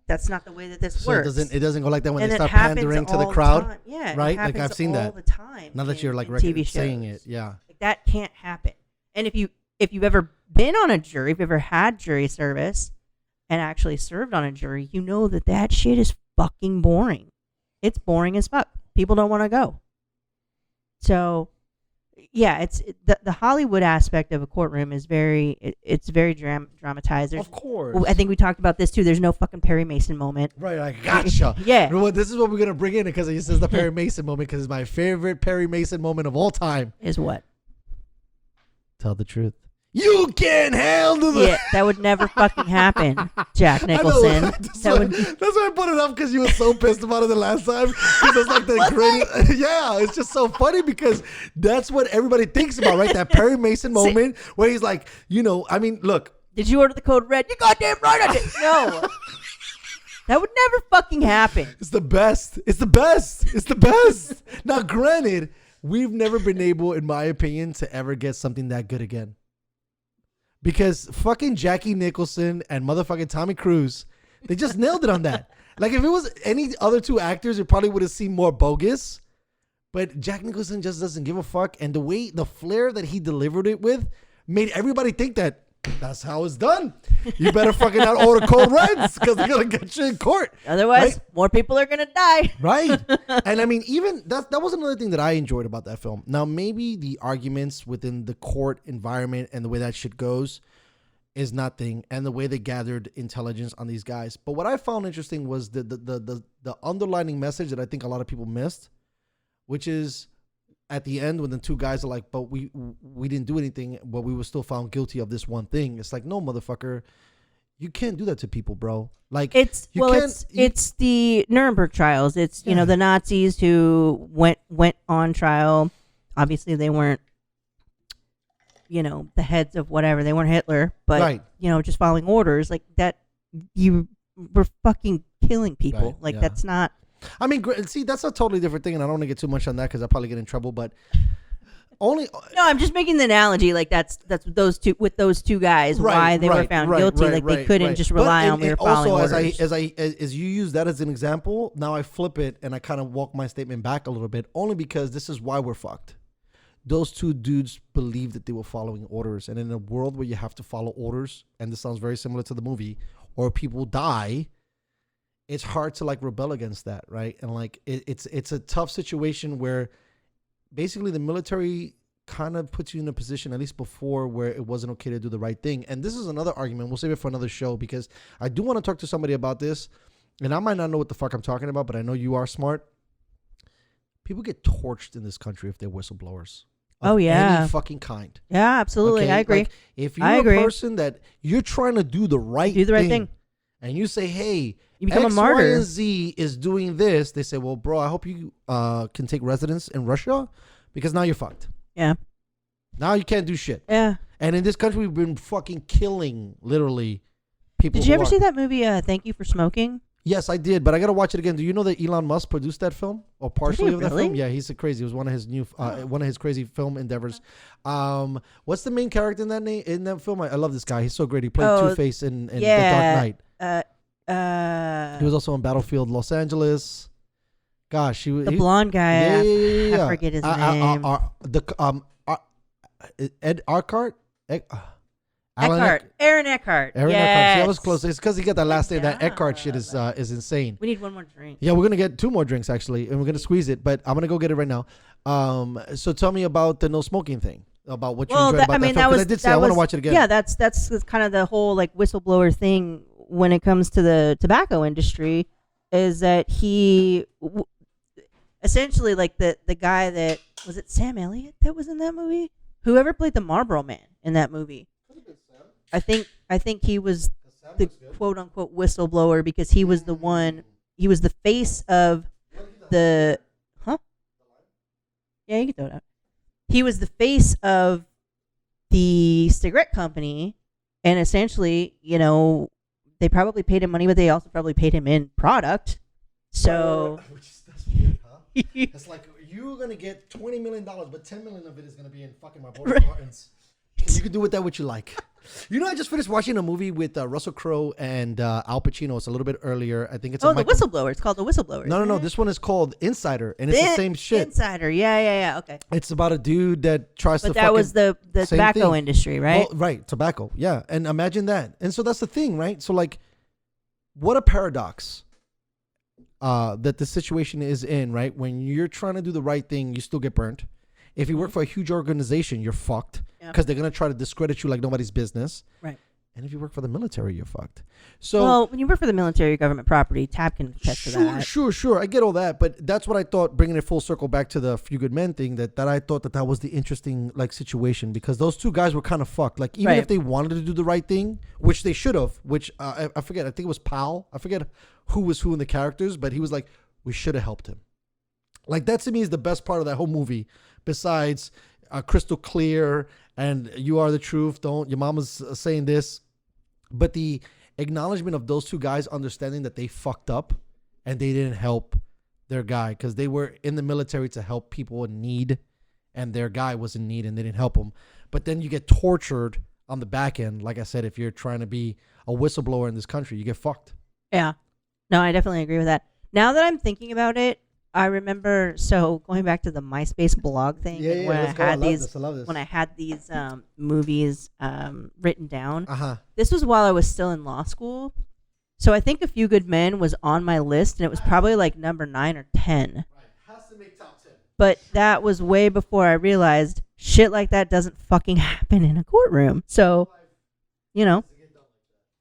That's not the way that this works. It doesn't go like that when And they it start happens pandering to the all crowd. time. Yeah, it right? Like happens I've seen all that. the time. Now that you're like TV shows. saying it, yeah. Like, that can't happen. And if you've ever been on a jury, if you've ever had jury service and actually served on a jury, you know that shit is fucking boring. It's boring as fuck. People don't want to go. So, yeah, the Hollywood aspect of a courtroom is very dramatized. Of course. I think we talked about this too. There's no fucking Perry Mason moment. Right, I gotcha. Yeah. You know what? This is what we're gonna bring in because he says the Perry Mason moment because it's my favorite Perry Mason moment of all time. Is what? Tell the truth. You can't handle the. Yeah, that would never fucking happen, Jack Nicholson. That's why I put it up because you were so pissed about it the last time. Because it's like the greatest. Yeah, it's just so funny because that's what everybody thinks about, right? That Perry Mason moment where he's like, I mean, look. Did you order the code red? You goddamn right I did. No. That would never fucking happen. It's the best. It's the best. It's the best. Now, granted, we've never been able, in my opinion, to ever get something that good again. Because fucking Jackie Nicholson and motherfucking Tommy Cruise, they just nailed it on that. Like, if it was any other two actors, it probably would have seemed more bogus. But Jack Nicholson just doesn't give a fuck. And the flair that he delivered it with made everybody think that that's how it's done. You better fucking not order cold reds because they're going to get you in court. Otherwise, right? More people are going to die. Right. And I mean, even that was another thing that I enjoyed about that film. Now, maybe the arguments within the court environment and the way that shit goes is nothing, and the way they gathered intelligence on these guys. But what I found interesting was the underlining message that I think a lot of people missed, which is at the end when the two guys are like, but we didn't do anything, but we were still found guilty of this one thing. It's like, no, motherfucker, you can't do that to people, bro. Like, it's the Nuremberg trials. It's the Nazis who went on trial. Obviously, they weren't the heads of whatever. They weren't Hitler, but right. Just following orders like that. You were fucking killing people. Right, that's not. I mean, see, that's a totally different thing, and I don't want to get too much on that because I'll probably get in trouble. But no, I'm just making the analogy. Like that's those two guys. Right, why they were found guilty. They couldn't just rely on their following orders. As you use that as an example, now I flip it and I kind of walk my statement back a little bit, only because this is why we're fucked. Those two dudes believed that they were following orders, and in a world where you have to follow orders, and this sounds very similar to the movie, or people die. It's hard to like rebel against that, right? And like it's a tough situation where basically the military kind of puts you in a position, at least before, where it wasn't okay to do the right thing. And this is another argument. We'll save it for another show because I do want to talk to somebody about this. And I might not know what the fuck I'm talking about, but I know you are smart. People get torched in this country if they're whistleblowers. Any fucking kind. Yeah, absolutely. Okay? I agree. Like, if you're a person that you're trying to do the right thing, and you say, hey, you become X, a martyr. Y, and Z is doing this. They say, well, bro, I hope you can take residence in Russia because now you're fucked. Yeah. Now you can't do shit. Yeah. And in this country, we've been fucking killing, literally, people. Did you ever see that movie, Thank You for Smoking? Yes, I did, but I got to watch it again. Do you know that Elon Musk produced that film or partially of that film? Yeah, he's a crazy. It was one of his one of his crazy film endeavors. What's the main character in that film? I love this guy. He's so great. He played Two-Face in The Dark Knight. He was also on Battlefield Los Angeles. Gosh, he blonde guy. Yeah. I forget his name. Ed Arcart. Airin Eckhart. Airin Eckhart. See, I was close. It's because he got that last name. That Eckhart shit is insane. We need one more drink. Yeah, we're gonna get 2 more drinks actually, and we're gonna squeeze it. But I'm gonna go get it right now. So tell me about the no smoking thing. About what you enjoyed about that film. Because I did say I want to watch it again. Yeah, that's kind of the whole like whistleblower thing when it comes to the tobacco industry, is that he essentially like the guy that was it Sam Elliott that was in that movie? Whoever played the Marlboro Man in that movie. I think he was the quote unquote whistleblower because he was the face of the Yeah, you can throw it out. He was the face of the cigarette company, and essentially, they probably paid him money, but they also probably paid him in product. So That's weird, huh? It's like you're gonna get $20 million, but $10 million of it is gonna be in fucking my board gardens. You can do with that what you like. You know, I just finished watching a movie with Russell Crowe and Al Pacino. It's a little bit earlier. I think it's the Whistleblower. It's called The Whistleblower. No. This one is called Insider, and it's the same shit. Insider. Yeah. Okay. It's about a dude that tries to. But that was the tobacco thing. industry, right? Well, right, tobacco. Yeah, and imagine that. And so that's the thing, right? So like, what a paradox. That the situation is in, right? When you're trying to do the right thing, you still get burnt. If you work for a huge organization, you're fucked because they're going to try to discredit you like nobody's business. Right. And if you work for the military, you're fucked. So, well, when you work for the military government property, Tab can attest to that. Sure. I get all that. But that's what I thought, bringing it full circle back to the Few Good Men thing, that I thought that was the interesting like situation, because those two guys were kind of fucked. Like, even if they wanted to do the right thing, which they should have, which I forget, I think it was Powell. I forget who was who in the characters, but he was like, we should have helped him. Like, that to me is the best part of that whole movie, besides crystal clear and you are the truth. Don't, your mama's saying this. But the acknowledgement of those two guys understanding that they fucked up and they didn't help their guy because they were in the military to help people in need, and their guy was in need and they didn't help him. But then you get tortured on the back end. Like I said, if you're trying to be a whistleblower in this country, you get fucked. Yeah. No, I definitely agree with that. Now that I'm thinking about it, I remember, so going back to the MySpace blog thing, when I had these movies written down. This was while I was still in law school. So I think A Few Good Men was on my list, and it was probably like number 9 or 10. Right. Has to make top 10. But that was way before I realized shit like that doesn't fucking happen in a courtroom. So, you know,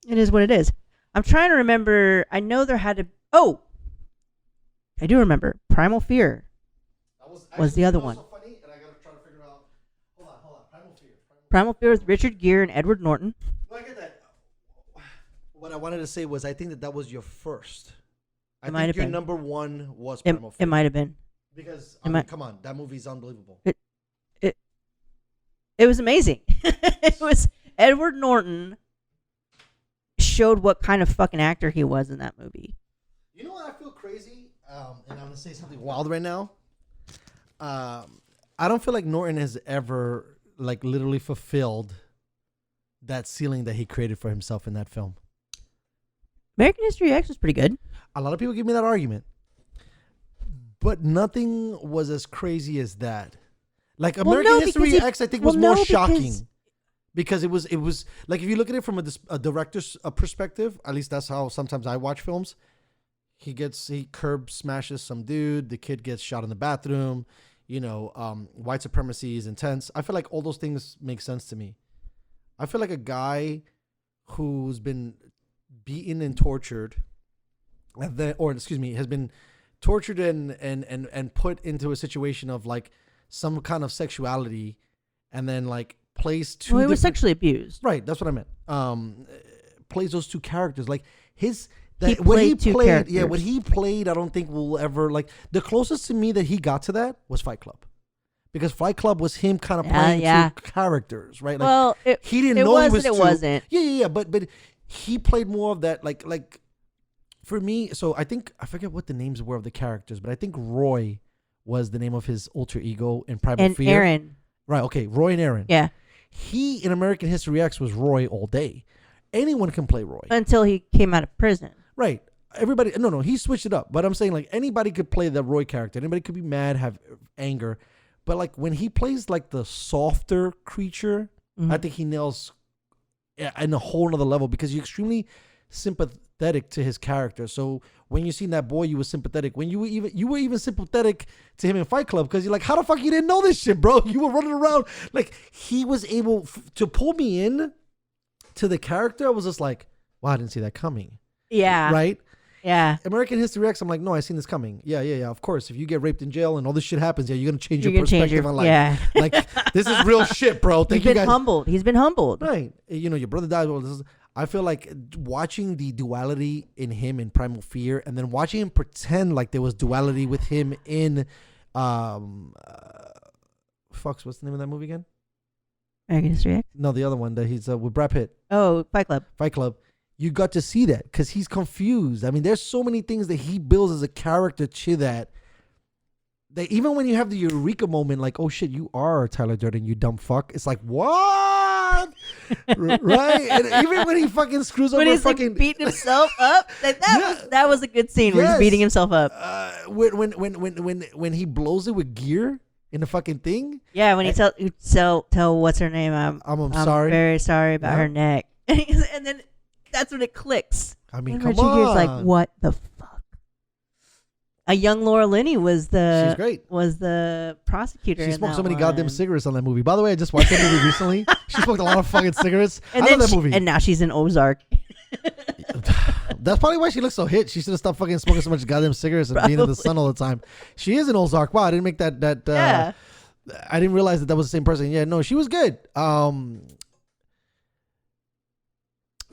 it is what it is. I'm trying to remember. I know there had to. Oh, I do remember. Primal Fear was the other one. Funny, and I gotta try to figure out. Hold on. Primal Fear with Richard Gere and Edward Norton. No, I get that. What I wanted to say was, I think that was your first. I might think have your been. number one was Primal Fear. It might have been. Because come on, that movie's unbelievable. It was amazing. It was Edward Norton showed what kind of fucking actor he was in that movie. You know what? I feel crazy. And I'm gonna say something wild right now. I don't feel like Norton has ever like literally fulfilled that ceiling that he created for himself in that film. American History X was pretty good. A lot of people give me that argument, but nothing was as crazy as that. Like American History X, I think was more shocking because it was like, if you look at it from a director's perspective, at least that's how sometimes I watch films. He curb smashes some dude. The kid gets shot in the bathroom. You know, white supremacy is intense. I feel like all those things make sense to me. I feel like a guy who's been beaten and tortured, has been tortured and put into a situation of like some kind of sexuality, and then like plays two. Well, he was sexually abused. Right, that's what I meant. Plays those two characters like his. When he played, I don't think we'll ever like. The closest to me that he got to that was Fight Club, because Fight Club was him kind of playing two characters, right? Like, well, he didn't know he was. It wasn't. Yeah. But he played more of that, like for me. So I forget what the names were of the characters, but I think Roy was the name of his alter ego in Primal Fear. And Airin. Right. Okay. Roy and Airin. Yeah. He in American History X was Roy all day. Anyone can play Roy until he came out of prison. Right. Everybody. No. He switched it up. But I'm saying like anybody could play the Roy character. Anybody could be mad, have anger. But like when he plays like the softer creature, I think he nails in a whole nother level, because you're extremely sympathetic to his character. So when you seen that boy, you were sympathetic. When you were even sympathetic to him in Fight Club, because you're like, how the fuck you didn't know this shit, bro? You were running around. Like, he was able to pull me in to the character. I was just like, wow, I didn't see that coming. Yeah. Right? Yeah. American History X, I'm like, no, I seen this coming. Yeah. Of course. If you get raped in jail and all this shit happens, you're going to change your perspective on life. Yeah. Like, this is real shit, bro. He's been humbled. He's been humbled. Right. You know, your brother died. Well, I feel like watching the duality in him in Primal Fear, and then watching him pretend like there was duality with him in, what's the name of that movie again? American History X? No, the other one that he's with Brad Pitt. Oh, Fight Club. Fight Club. you got to see that because he's confused. I mean, there's so many things that he builds as a character to that even when you have the eureka moment, like, oh shit, you are Tyler Durden, you dumb fuck. It's like, what? Right? And even when he fucking screws over, when he's fucking like beating himself up, that was a good scene where he's beating himself up. When he blows it with gear in the fucking thing. Yeah, when he tell what's her name? I'm sorry. Very sorry about her neck. And then that's when it clicks. I mean, and come Richard Gere's on. like, what the fuck? A young Laura Linney was She's great. Was the prosecutor. She in smoked that so many one. goddamn cigarettes on that movie. By the way, I just watched that movie recently. She smoked a lot of fucking cigarettes. And I then love that movie. And now she's in Ozark. That's probably why she looks so hit. She should have stopped fucking smoking so much goddamn cigarettes and being in the sun all the time. She is in Ozark. Wow, I didn't make that. Yeah. I didn't realize that was the same person. Yeah, no, she was good.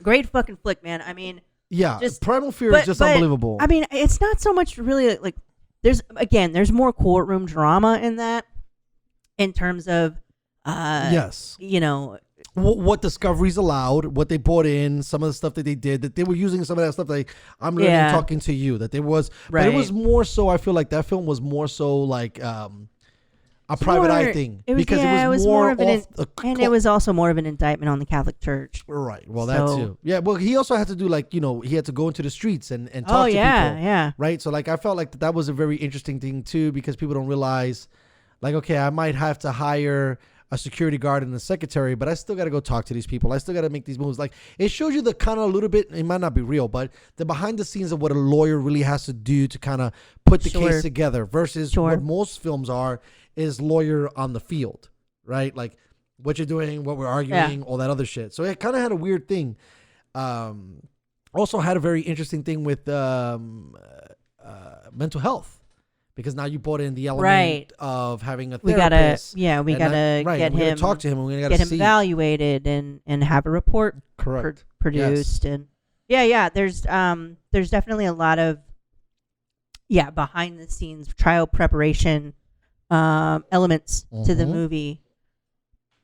Great fucking flick, man. I mean, yeah, Primal Fear is just unbelievable. I mean, it's not so much really like there's more courtroom drama in that in terms of yes, you know, what discoveries allowed, what they brought in, some of the stuff that they did, that they were using some of that stuff. Like I'm learning talking to you. That there was, but it was more so. I feel like that film was more so like a private eye thing because it was more of an and it was also more of an indictment on the Catholic Church. Right. Well, that too. Yeah. Well, he also had to do like, he had to go into the streets and talk to people. Yeah. Right. So like I felt like that was a very interesting thing too because people don't realize like, okay, I might have to hire a security guard and a secretary, but I still got to go talk to these people. I still got to make these moves. Like it shows you the kind of a little bit, it might not be real, but the behind the scenes of what a lawyer really has to do to kind of put the case together versus what most films is lawyer on the field, right? Like what you're doing, what we're arguing, all that other shit. So it kind of had a weird thing. Also had a very interesting thing with mental health. Because now you brought in the element of having a therapist. We gotta get him, talk to him, and we gotta get him evaluated and have a report produced, and there's definitely a lot of behind the scenes trial preparation elements to the movie.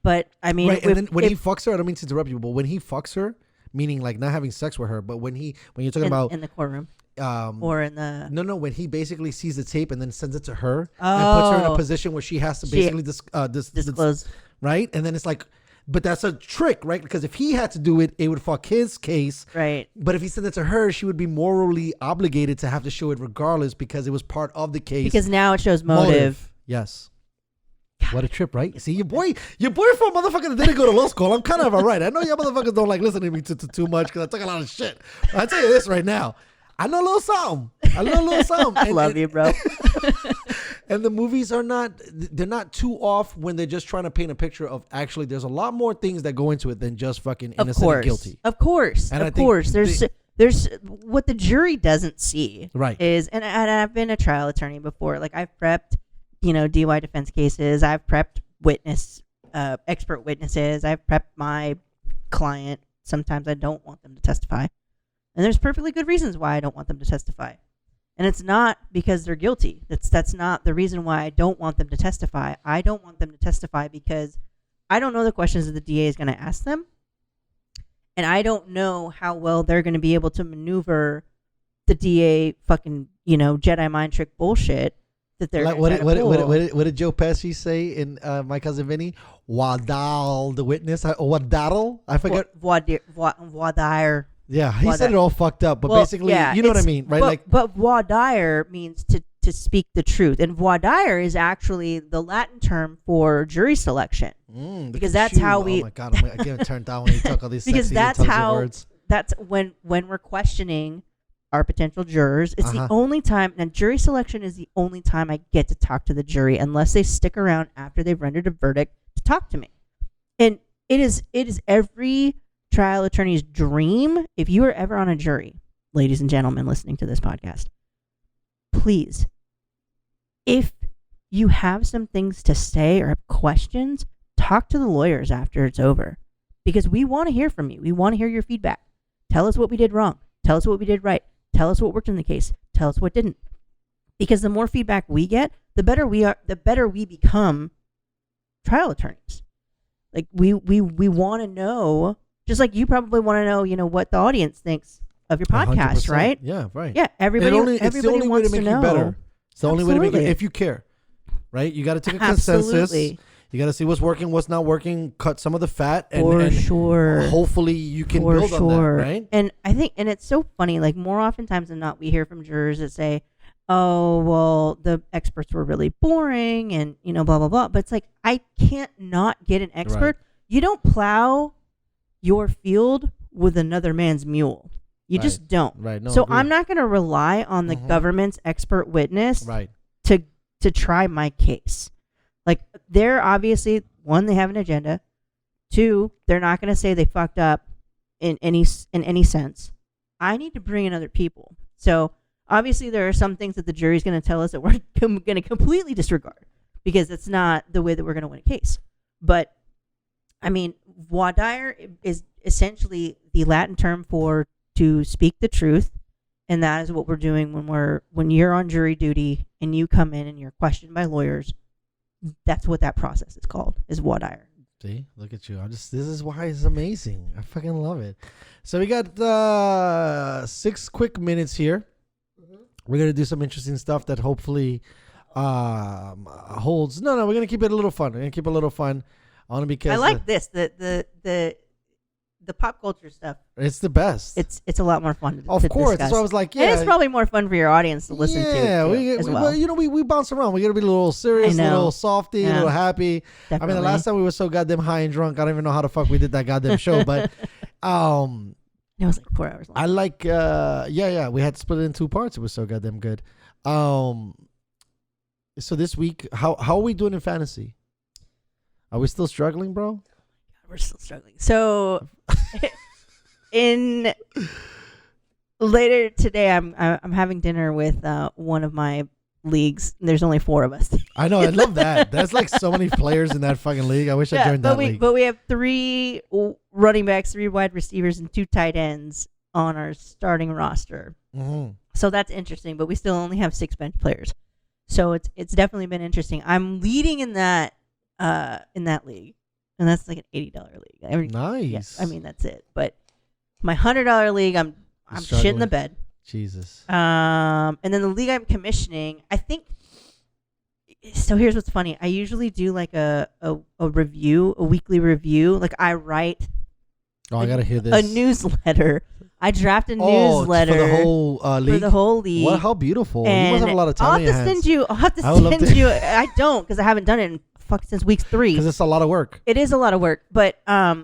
But I mean, and then when he fucks her, I don't mean to interrupt you, but when he fucks her, meaning like not having sex with her, but when you're talking about in the courtroom. Or in the when he basically sees the tape and then sends it to her and puts her in a position where she has to basically disclose, right? And then it's like, but that's a trick, right? Because if he had to do it, it would fuck his case, right? But if he sent it to her, she would be morally obligated to have to show it regardless because it was part of the case. Because now it shows motive. Yes. God. What a trip, right? See, your boy for a motherfucker that didn't go to law school, I'm kind of all right. I know y'all motherfuckers don't like listening to me too much because I talk a lot of shit. I'll tell you this right now. I know a little something. I love you, bro. And the movies they're not too off when they're just trying to paint a picture of actually there's a lot more things that go into it than just fucking innocent and guilty. Of course. And of course. There's what the jury doesn't see. Right. Is, and I've been a trial attorney before. Like I've prepped, DUI defense cases. I've prepped expert witnesses. I've prepped my client. Sometimes I don't want them to testify. And there's perfectly good reasons why I don't want them to testify. And it's not because they're guilty. That's not the reason why I don't want them to testify. I don't want them to testify because I don't know the questions that the DA is going to ask them. And I don't know how well they're going to be able to maneuver the DA fucking, Jedi mind trick bullshit that they're like what did Joe Pesci say in My Cousin Vinny? Wadal the witness. Wadal? I forgot. Wadire. Yeah, he said it all fucked up, but basically, you know what I mean, right? But voir dire means to speak the truth, and voir dire is actually the Latin term for jury selection, because that's how we. Oh my god, I'm getting turned down when you talk all these because sexy that's how words. That's when we're questioning our potential jurors. It's the only time, and jury selection is the only time I get to talk to the jury, unless they stick around after they've rendered a verdict to talk to me, and it is every trial attorney's dream. If you are ever on a jury, ladies and gentlemen listening to this podcast, please, if you have some things to say or have questions, talk to the lawyers after it's over, because we want to hear from you. We want to hear your feedback. Tell us what we did wrong. Tell us what we did right. Tell us what worked in the case. Tell us what didn't. Because the more feedback we get, the better we become trial attorneys. Like we want to know Just like you probably want to know, what the audience thinks of your podcast, 100%. right? Yeah, right. Yeah, everybody It's the only way to wants make to you know. better. It's the only way to make it, Absolutely. if you care, right? You got to take a consensus. Absolutely. You got to see what's working, what's not working, cut some of the fat, and, For sure. hopefully you can For build on that, right? And I think, and it's so funny, like more oftentimes than not, we hear from jurors that say, oh, well, the experts were really boring and, blah, blah, blah. But it's like, I can't not get an expert. Right. You don't plow your field with another man's mule. You Right. just don't. Right. No, So agree. I'm not going to rely on the government's expert witness Right. to try my case. Like, they're obviously, one, they have an agenda. Two, they're not going to say they fucked up in any sense. I need to bring in other people. So obviously there are some things that the jury's going to tell us that we're going to completely disregard because it's not the way that we're going to win a case. But I mean, voir dire is essentially the Latin term for to speak the truth, and that is what we're doing when you're on jury duty and you come in and you're questioned by lawyers. That's what that process is called, is voir dire. See, look at you. This is why it's amazing. I fucking love it. So we got 6 quick minutes here. We're going to do some interesting stuff that hopefully holds. No, we're going to keep it a little fun. We're going to keep it a little fun. Only because I like this. The pop culture stuff. it's the best. It's a lot more fun. Of to course. discuss. That's why I was like, And yeah. it's probably more fun for your audience to listen to. Yeah, as well. we bounce around. We got to be a little serious, a I know. little softy, a Yeah. little happy. I mean, the Definitely. last time we were so goddamn high and drunk, I don't even know how the fuck we did that goddamn show. But It was like 4 hours long. I like, we had to split it in 2 parts. It was so goddamn good. So this week, how are we doing in fantasy? Are we still struggling, bro? We're still struggling. So, in later today, I'm having dinner with one of my leagues. There's only 4 of us. I know. I love that. There's like so many players in that fucking league. I wish I joined that league. But we have 3 running backs, 3 wide receivers, and 2 tight ends on our starting roster. Mm-hmm. So that's interesting. But we still only have 6 bench players. So it's definitely been interesting. I'm leading in that league, and that's like an $80 league. Nice. Yeah, I mean, that's it. But my $100 league, I'm shit in the bed. Jesus. And then the league I'm commissioning, I think. So here's what's funny. I usually do like a review, a weekly review. Like I write. Oh, I gotta hear this. A newsletter. I draft a newsletter for the whole league. For the whole league. What? How beautiful! You must have a lot of time. I'll have to send you. I don't, because I haven't done it in since week 3. Because it's a lot of work. It is a lot of work. But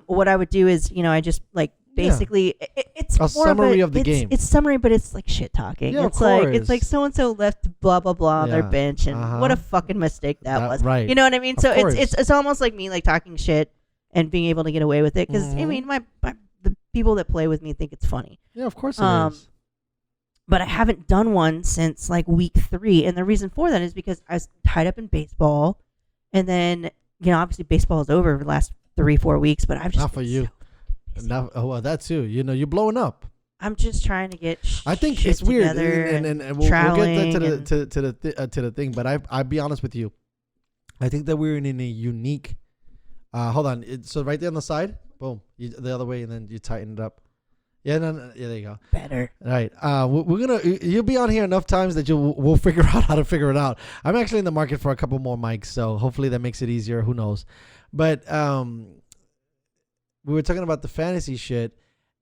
what I would do is, I just like basically it's a summary of the game. It's summary, but it's like shit talking. Yeah, it's of course. it's like so and so left blah blah blah on their Yeah. bench, and what a fucking mistake that was. Right. You know what I mean? Of So course. it's almost like me like talking shit and being able to get away with it, because I mean the people that play with me think it's funny. Yeah, of course it is. But I haven't done one since like week 3, and the reason for that is because I was tied up in baseball, and then obviously baseball is over the last 3-4 weeks, but I've just Not for you. Not, well, that too. You're blowing up. I'm just trying to get. I think shit it's weird, together and we'll get to the thing. But I'll be honest with you. I think that we're in a unique. Hold on. So right there on the side, boom, the other way, and then you tighten it up. Yeah, no, yeah, there you go. Better. All right. We're gonna. You'll be on here enough times that we'll figure out how to figure it out. I'm actually in the market for a couple more mics, so hopefully that makes it easier. Who knows? But we were talking about the fantasy shit,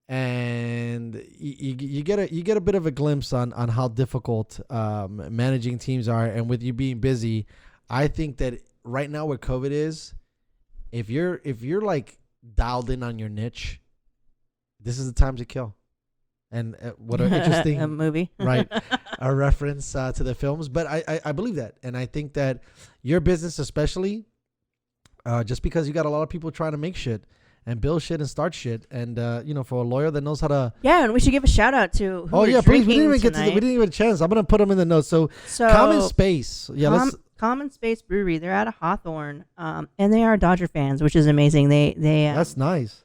and you get a bit of a glimpse on how difficult managing teams are, and with you being busy, I think that right now where COVID is, if you're like dialed in on your niche, this is the time to kill. And what an interesting a movie, right? A reference to the films, but I believe that, and I think that your business, especially, just because you got a lot of people trying to make shit and build shit and start shit, and for a lawyer that knows how to. Yeah, and we should give a shout out to. Who Please. We didn't even tonight. we didn't even get a chance. I'm gonna put them in the notes. So Common Space, Common Space Brewery. They're out of Hawthorne, and they are Dodger fans, which is amazing. They that's nice.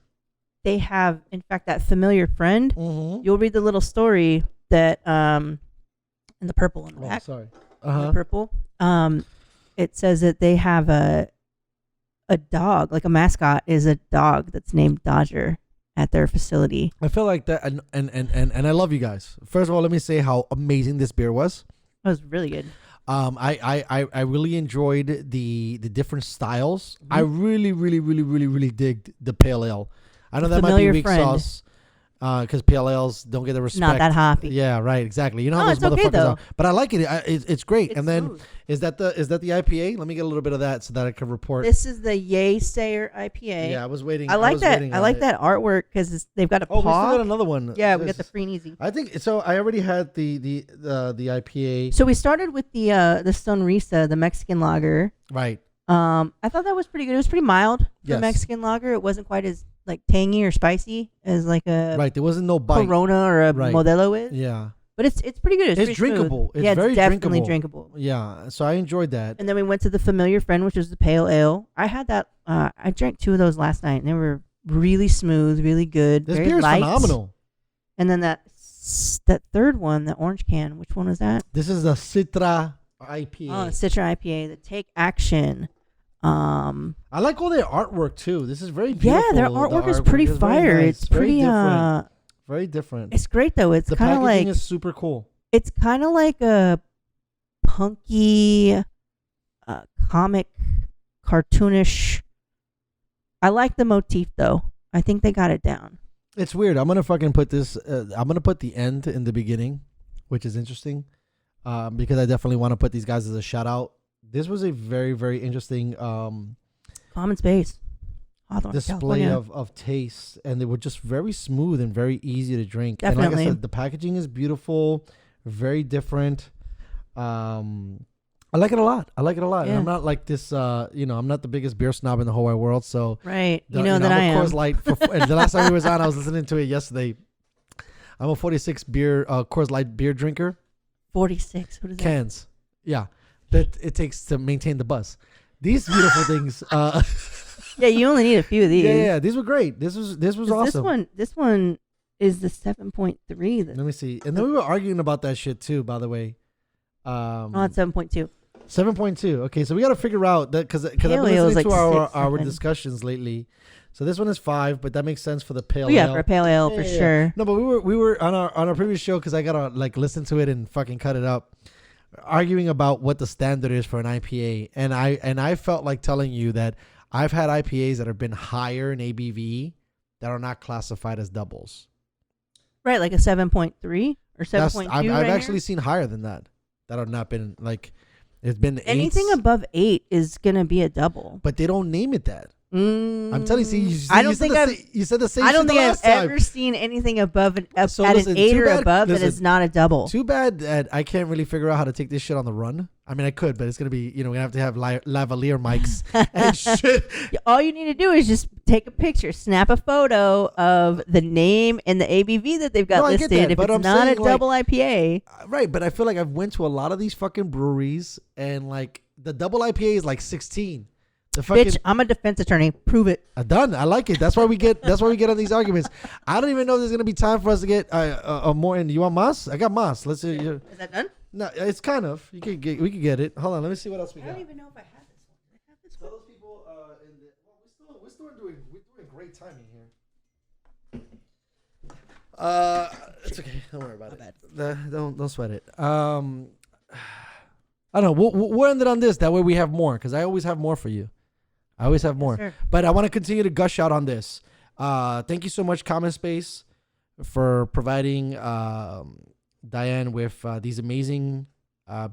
They have, in fact, that familiar friend. Mm-hmm. You'll read the little story that in the purple in the back. Sorry. In the purple. It says that they have a dog, like a mascot is a dog that's named Dodger, at their facility. I feel like that, and I love you guys. First of all, let me say how amazing this beer was. It was really good. I really enjoyed the different styles. I really digged the pale ale. I know that might be Familiar weak friend. sauce, because pale ales don't get the respect. Not that hoppy. Yeah, right. Exactly. You know No, how those it's okay, motherfuckers though. are. But I like it. It's great. It's and then smooth. is that the IPA? Let me get a little bit of that so that I can report. This is the Yay Sayer IPA. Yeah, I was waiting. I like was that. waiting I on like it. that artwork because they've got a Oh, we still paw. got another one. Yeah, we got This- the free and easy. I think so. I already had the IPA. So we started with the Sonrisa, the Mexican lager. Right. I thought that was pretty good. It was pretty mild for Yes. Mexican lager. It wasn't quite as like tangy or spicy as like a Right. There wasn't no bite. Corona or a Right. Modelo is. Yeah. But it's pretty good. It's pretty smooth. drinkable. It's yeah, very it's definitely drinkable. drinkable. Yeah. So I enjoyed that. And then we went to the Familiar Friend, which was the pale ale. I had that. I drank 2 of those last night, and they were really smooth, really good. This very beer is light. phenomenal. And then that third one, the orange can. Which one was that? This is the Citra IPA. Oh, Citra IPA. The Take Action. I like all their artwork too. This is very beautiful. Yeah, their The artwork is pretty very fire. nice, It's very pretty. different. Very different. It's great though. It's The kind of packaging like is super cool. it's kind of like a punky, comic, cartoonish. I like the motif though. I think they got it down. It's weird. I'm gonna fucking put this. I'm gonna put the end in the beginning, which is interesting, because I definitely want to put these guys as a shout out. This was a very, very interesting Common Space. Hawthorne, display California. of taste, and they were just very smooth and very easy to drink. And like I Definitely. said, the packaging is beautiful, very different. I like it a lot. And Yeah. I'm not like this. I'm not the biggest beer snob in the whole wide world. So Right. the- You know that I'm I a am. Coors Light. And the last time we was on, I was listening to it yesterday. I'm a 46 beer Coors Light beer drinker. 46. What is that? Cans, yeah, that it takes to maintain the buzz. These beautiful things. Yeah, you only need a few of these. Yeah, these were great. This was 'Cause awesome. This one is the 7.3. Let me see. And then we were arguing about that shit too, by the way. Oh, it's 7.2. 7.2. Okay, so we got to figure out that because I've been Pale ale is listening to like our 6 something. discussions lately. So this one is 5, but that makes sense for the pale Oh, yeah, ale. for a pale ale, for sure. No, but we were on our previous show because I gotta like listen to it and fucking cut it up, arguing about what the standard is for an IPA, and I felt like telling you that I've had IPAs that have been higher in ABV that are not classified as doubles. Right, like a 7.3 or 7.2. I've right actually here. seen higher than that have not been like it's been Anything eights, above 8 is going to be a double. but they don't name it that. Mm, I'm telling you, see, I don't think you said the same. I don't shit think the I've last time. ever seen anything above So at listen, an 8 too or bad- above that listen, is not a double. Too bad that I can't really figure out how to take this shit on the run. I mean, I could, but it's gonna be, we're gonna have to have lavalier mics and shit. All you need to do is just take a picture, snap a photo of the name and the ABV that they've got No, I get listed. that, If but it's I'm not a saying, like- double IPA, Right, but I feel like I've went to a lot of these fucking breweries, and like the double IPA is like 16. The fucking bitch, I'm a defense attorney. Prove it. done. I like it. That's why we get on these arguments. I don't even know if there's gonna be time for us to get more in. You want mas? I got mas. Let's see. Is that done? No, it's kind of. We could get it. Hold on. Let me see what else we I got. don't even know if I have this one. Did I have this one? Tell those people we're still doing great timing here. It's okay. Don't worry about it. Don't sweat it. I don't know. We'll end it on this. That way we have more, because I always have more for you. I always have more. sir. But I want to continue to gush out on this. Thank you so much, Common Space, for providing Diane with these amazing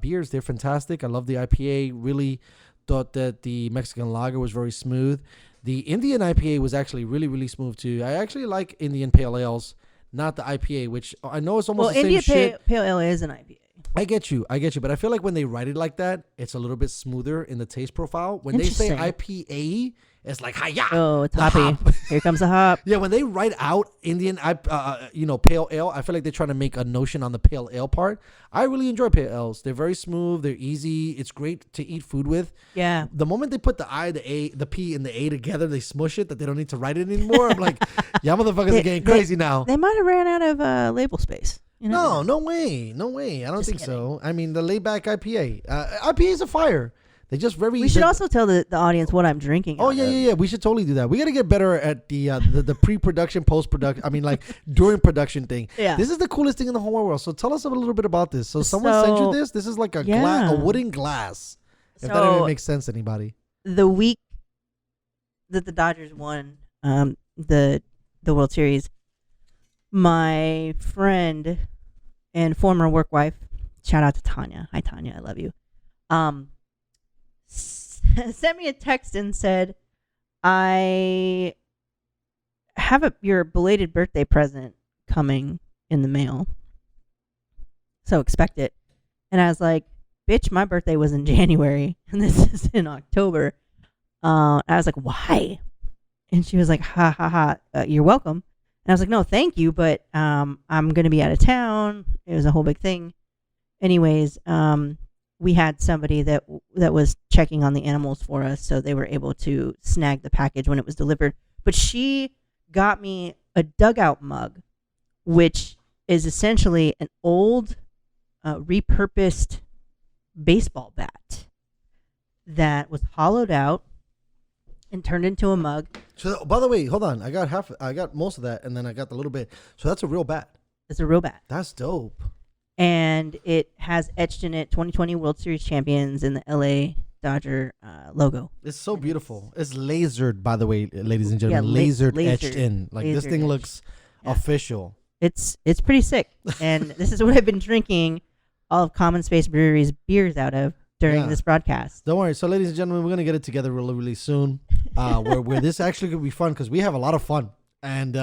beers. They're fantastic. I love the IPA. Really thought that the Mexican lager was very smooth. The Indian IPA was actually really, really smooth too. I actually like Indian pale ales, not the IPA, which I know it's almost Well, the India same shit. Pale Ale is an IPA. I get you. But I feel like when they write it like that, it's a little bit smoother in the taste profile. When they say Interesting. IPA, it's like, hi-ya. Oh, it's the hoppy. hop. Here comes the hop. Yeah, when they write out Indian, pale ale, I feel like they're trying to make a notion on the pale ale part. I really enjoy pale ales. They're very smooth. They're easy. It's great to eat food with. Yeah. The moment they put the I, the A, the P, and the A together, they smush it that they don't need to write it anymore. I'm like, yeah, motherfuckers are getting crazy now. They might have ran out of label space. You know? No way. I don't Just think kidding. so. I mean, the laid back IPA. IPAs are fire. They just very. We should also tell the audience what I'm drinking. Oh out of. yeah. We should totally do that. We got to get better at the pre-production, post-production. I mean, like during production thing. Yeah. This is the coolest thing in the whole world. So tell us a little bit about this. So someone sent you this. This is like a Yeah. a wooden glass. If that So- even makes sense to anybody. The week that the Dodgers won the World Series, my friend and former work wife, shout out to Tanya. Hi Tanya, I love you. Sent me a text and said, "I have your belated birthday present coming in the mail, so expect it." And I was like, "Bitch, my birthday was in January, and this is in October." I was like, "Why?" And she was like, "Ha ha ha, you're welcome." And I was like, "No, thank you, but I'm gonna be out of town." It was a whole big thing. Anyways, we had somebody that was checking on the animals for us, so they were able to snag the package when it was delivered. But she got me a dugout mug, which is essentially an old, repurposed baseball bat that was hollowed out and turned into a mug. So by the way, hold on. I got most of that, and then I got the little bit. So that's a real bat. It's a real bat. That's dope. And it has etched in it 2020 World Series champions in the LA Dodger logo. It's so beautiful. It's lasered, by the way, ladies and gentlemen. Yeah, lasered etched in. Like this lasered thing etched. looks Yeah. official. It's pretty sick. And this is what I've been drinking all of Common Space Brewery's beers out of during this broadcast. Don't worry. So, ladies and gentlemen, we're gonna get it together really, really soon. Where this actually could be fun because we have a lot of fun. And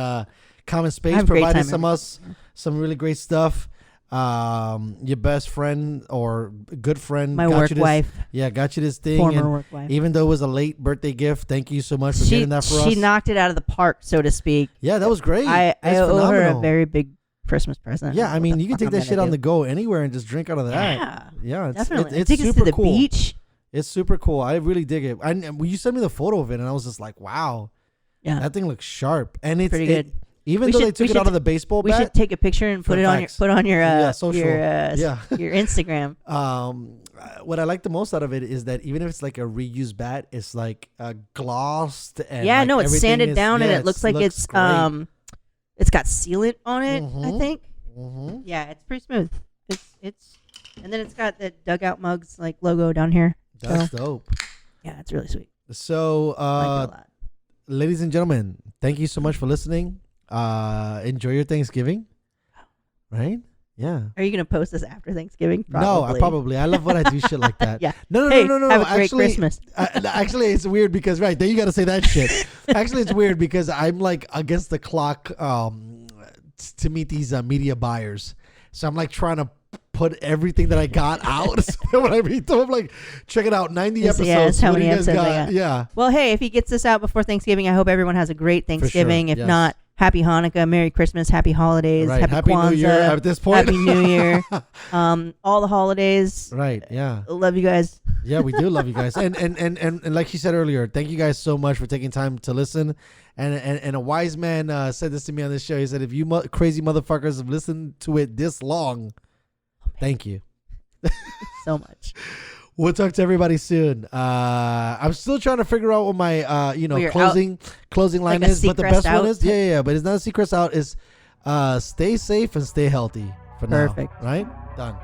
Common Space provided some really great stuff. Your best friend or good friend, My work wife. Yeah, got you this thing. Former and work wife. even though it was a late birthday gift, thank you so much for getting that for us. She knocked it out of the park, so to speak. Yeah, that was great. I That's owe her a phenomenal. very big Christmas present. Yeah, I What mean, the you can fuck take I'm that gonna shit on do. the go anywhere and just drink out of that. Yeah, It's definitely. it's Take us super to the cool. beach. It's super cool. I really dig it. And you sent me the photo of it, and I was just like, wow, Yeah, that thing looks sharp. And it's pretty good. Even We though should- they took we it out should of the baseball We bat. should take a picture and put it on your social. your Instagram. What I like the most out of it is that even if it's like a reused bat, it's like glossed and Yeah, like no, it's everything sanded is- down and yeah, it looks like it's great. it's got sealant on it. I Mhm. think. Mhm. Yeah, it's pretty smooth. It's and then it's got the dugout mugs like logo down here. That's dope. Yeah, it's really sweet. So, I like it a lot. ladies and gentlemen, thank you so much for listening. Enjoy your Thanksgiving. Right? Yeah. Are you gonna post this after Thanksgiving? No, I probably. I love when I do shit like that. Yeah. No. Hey, No. have a great Actually, Christmas. Actually, it's weird because right there you got to say that shit. Actually, it's weird because I'm like against the clock to meet these media buyers. So I'm like trying to put everything that I got out. So when I meet them, I'm like, check it out, 90 episodes. Yeah, that's how What do many you guys episodes I got? got. Yeah. Well, hey, if he gets this out before Thanksgiving, I hope everyone has a great Thanksgiving. If yes. not, Happy Hanukkah, Merry Christmas, Happy Holidays, Right. Happy Happy Kwanzaa, New Year at this point. Happy New Year, all the holidays. Right. Yeah. Love you guys. Yeah, we do love you guys. And like she said earlier, thank you guys so much for taking time to listen. And a wise man said this to me on this show. He said, if you crazy motherfuckers have listened to it this long, thank you. So much. We'll talk to everybody soon. I'm still trying to figure out what my closing line Like a is, but the Seacrest best out? one is but it's not a Seacrest out. Is stay safe and stay healthy for now. Perfect. Right? Done.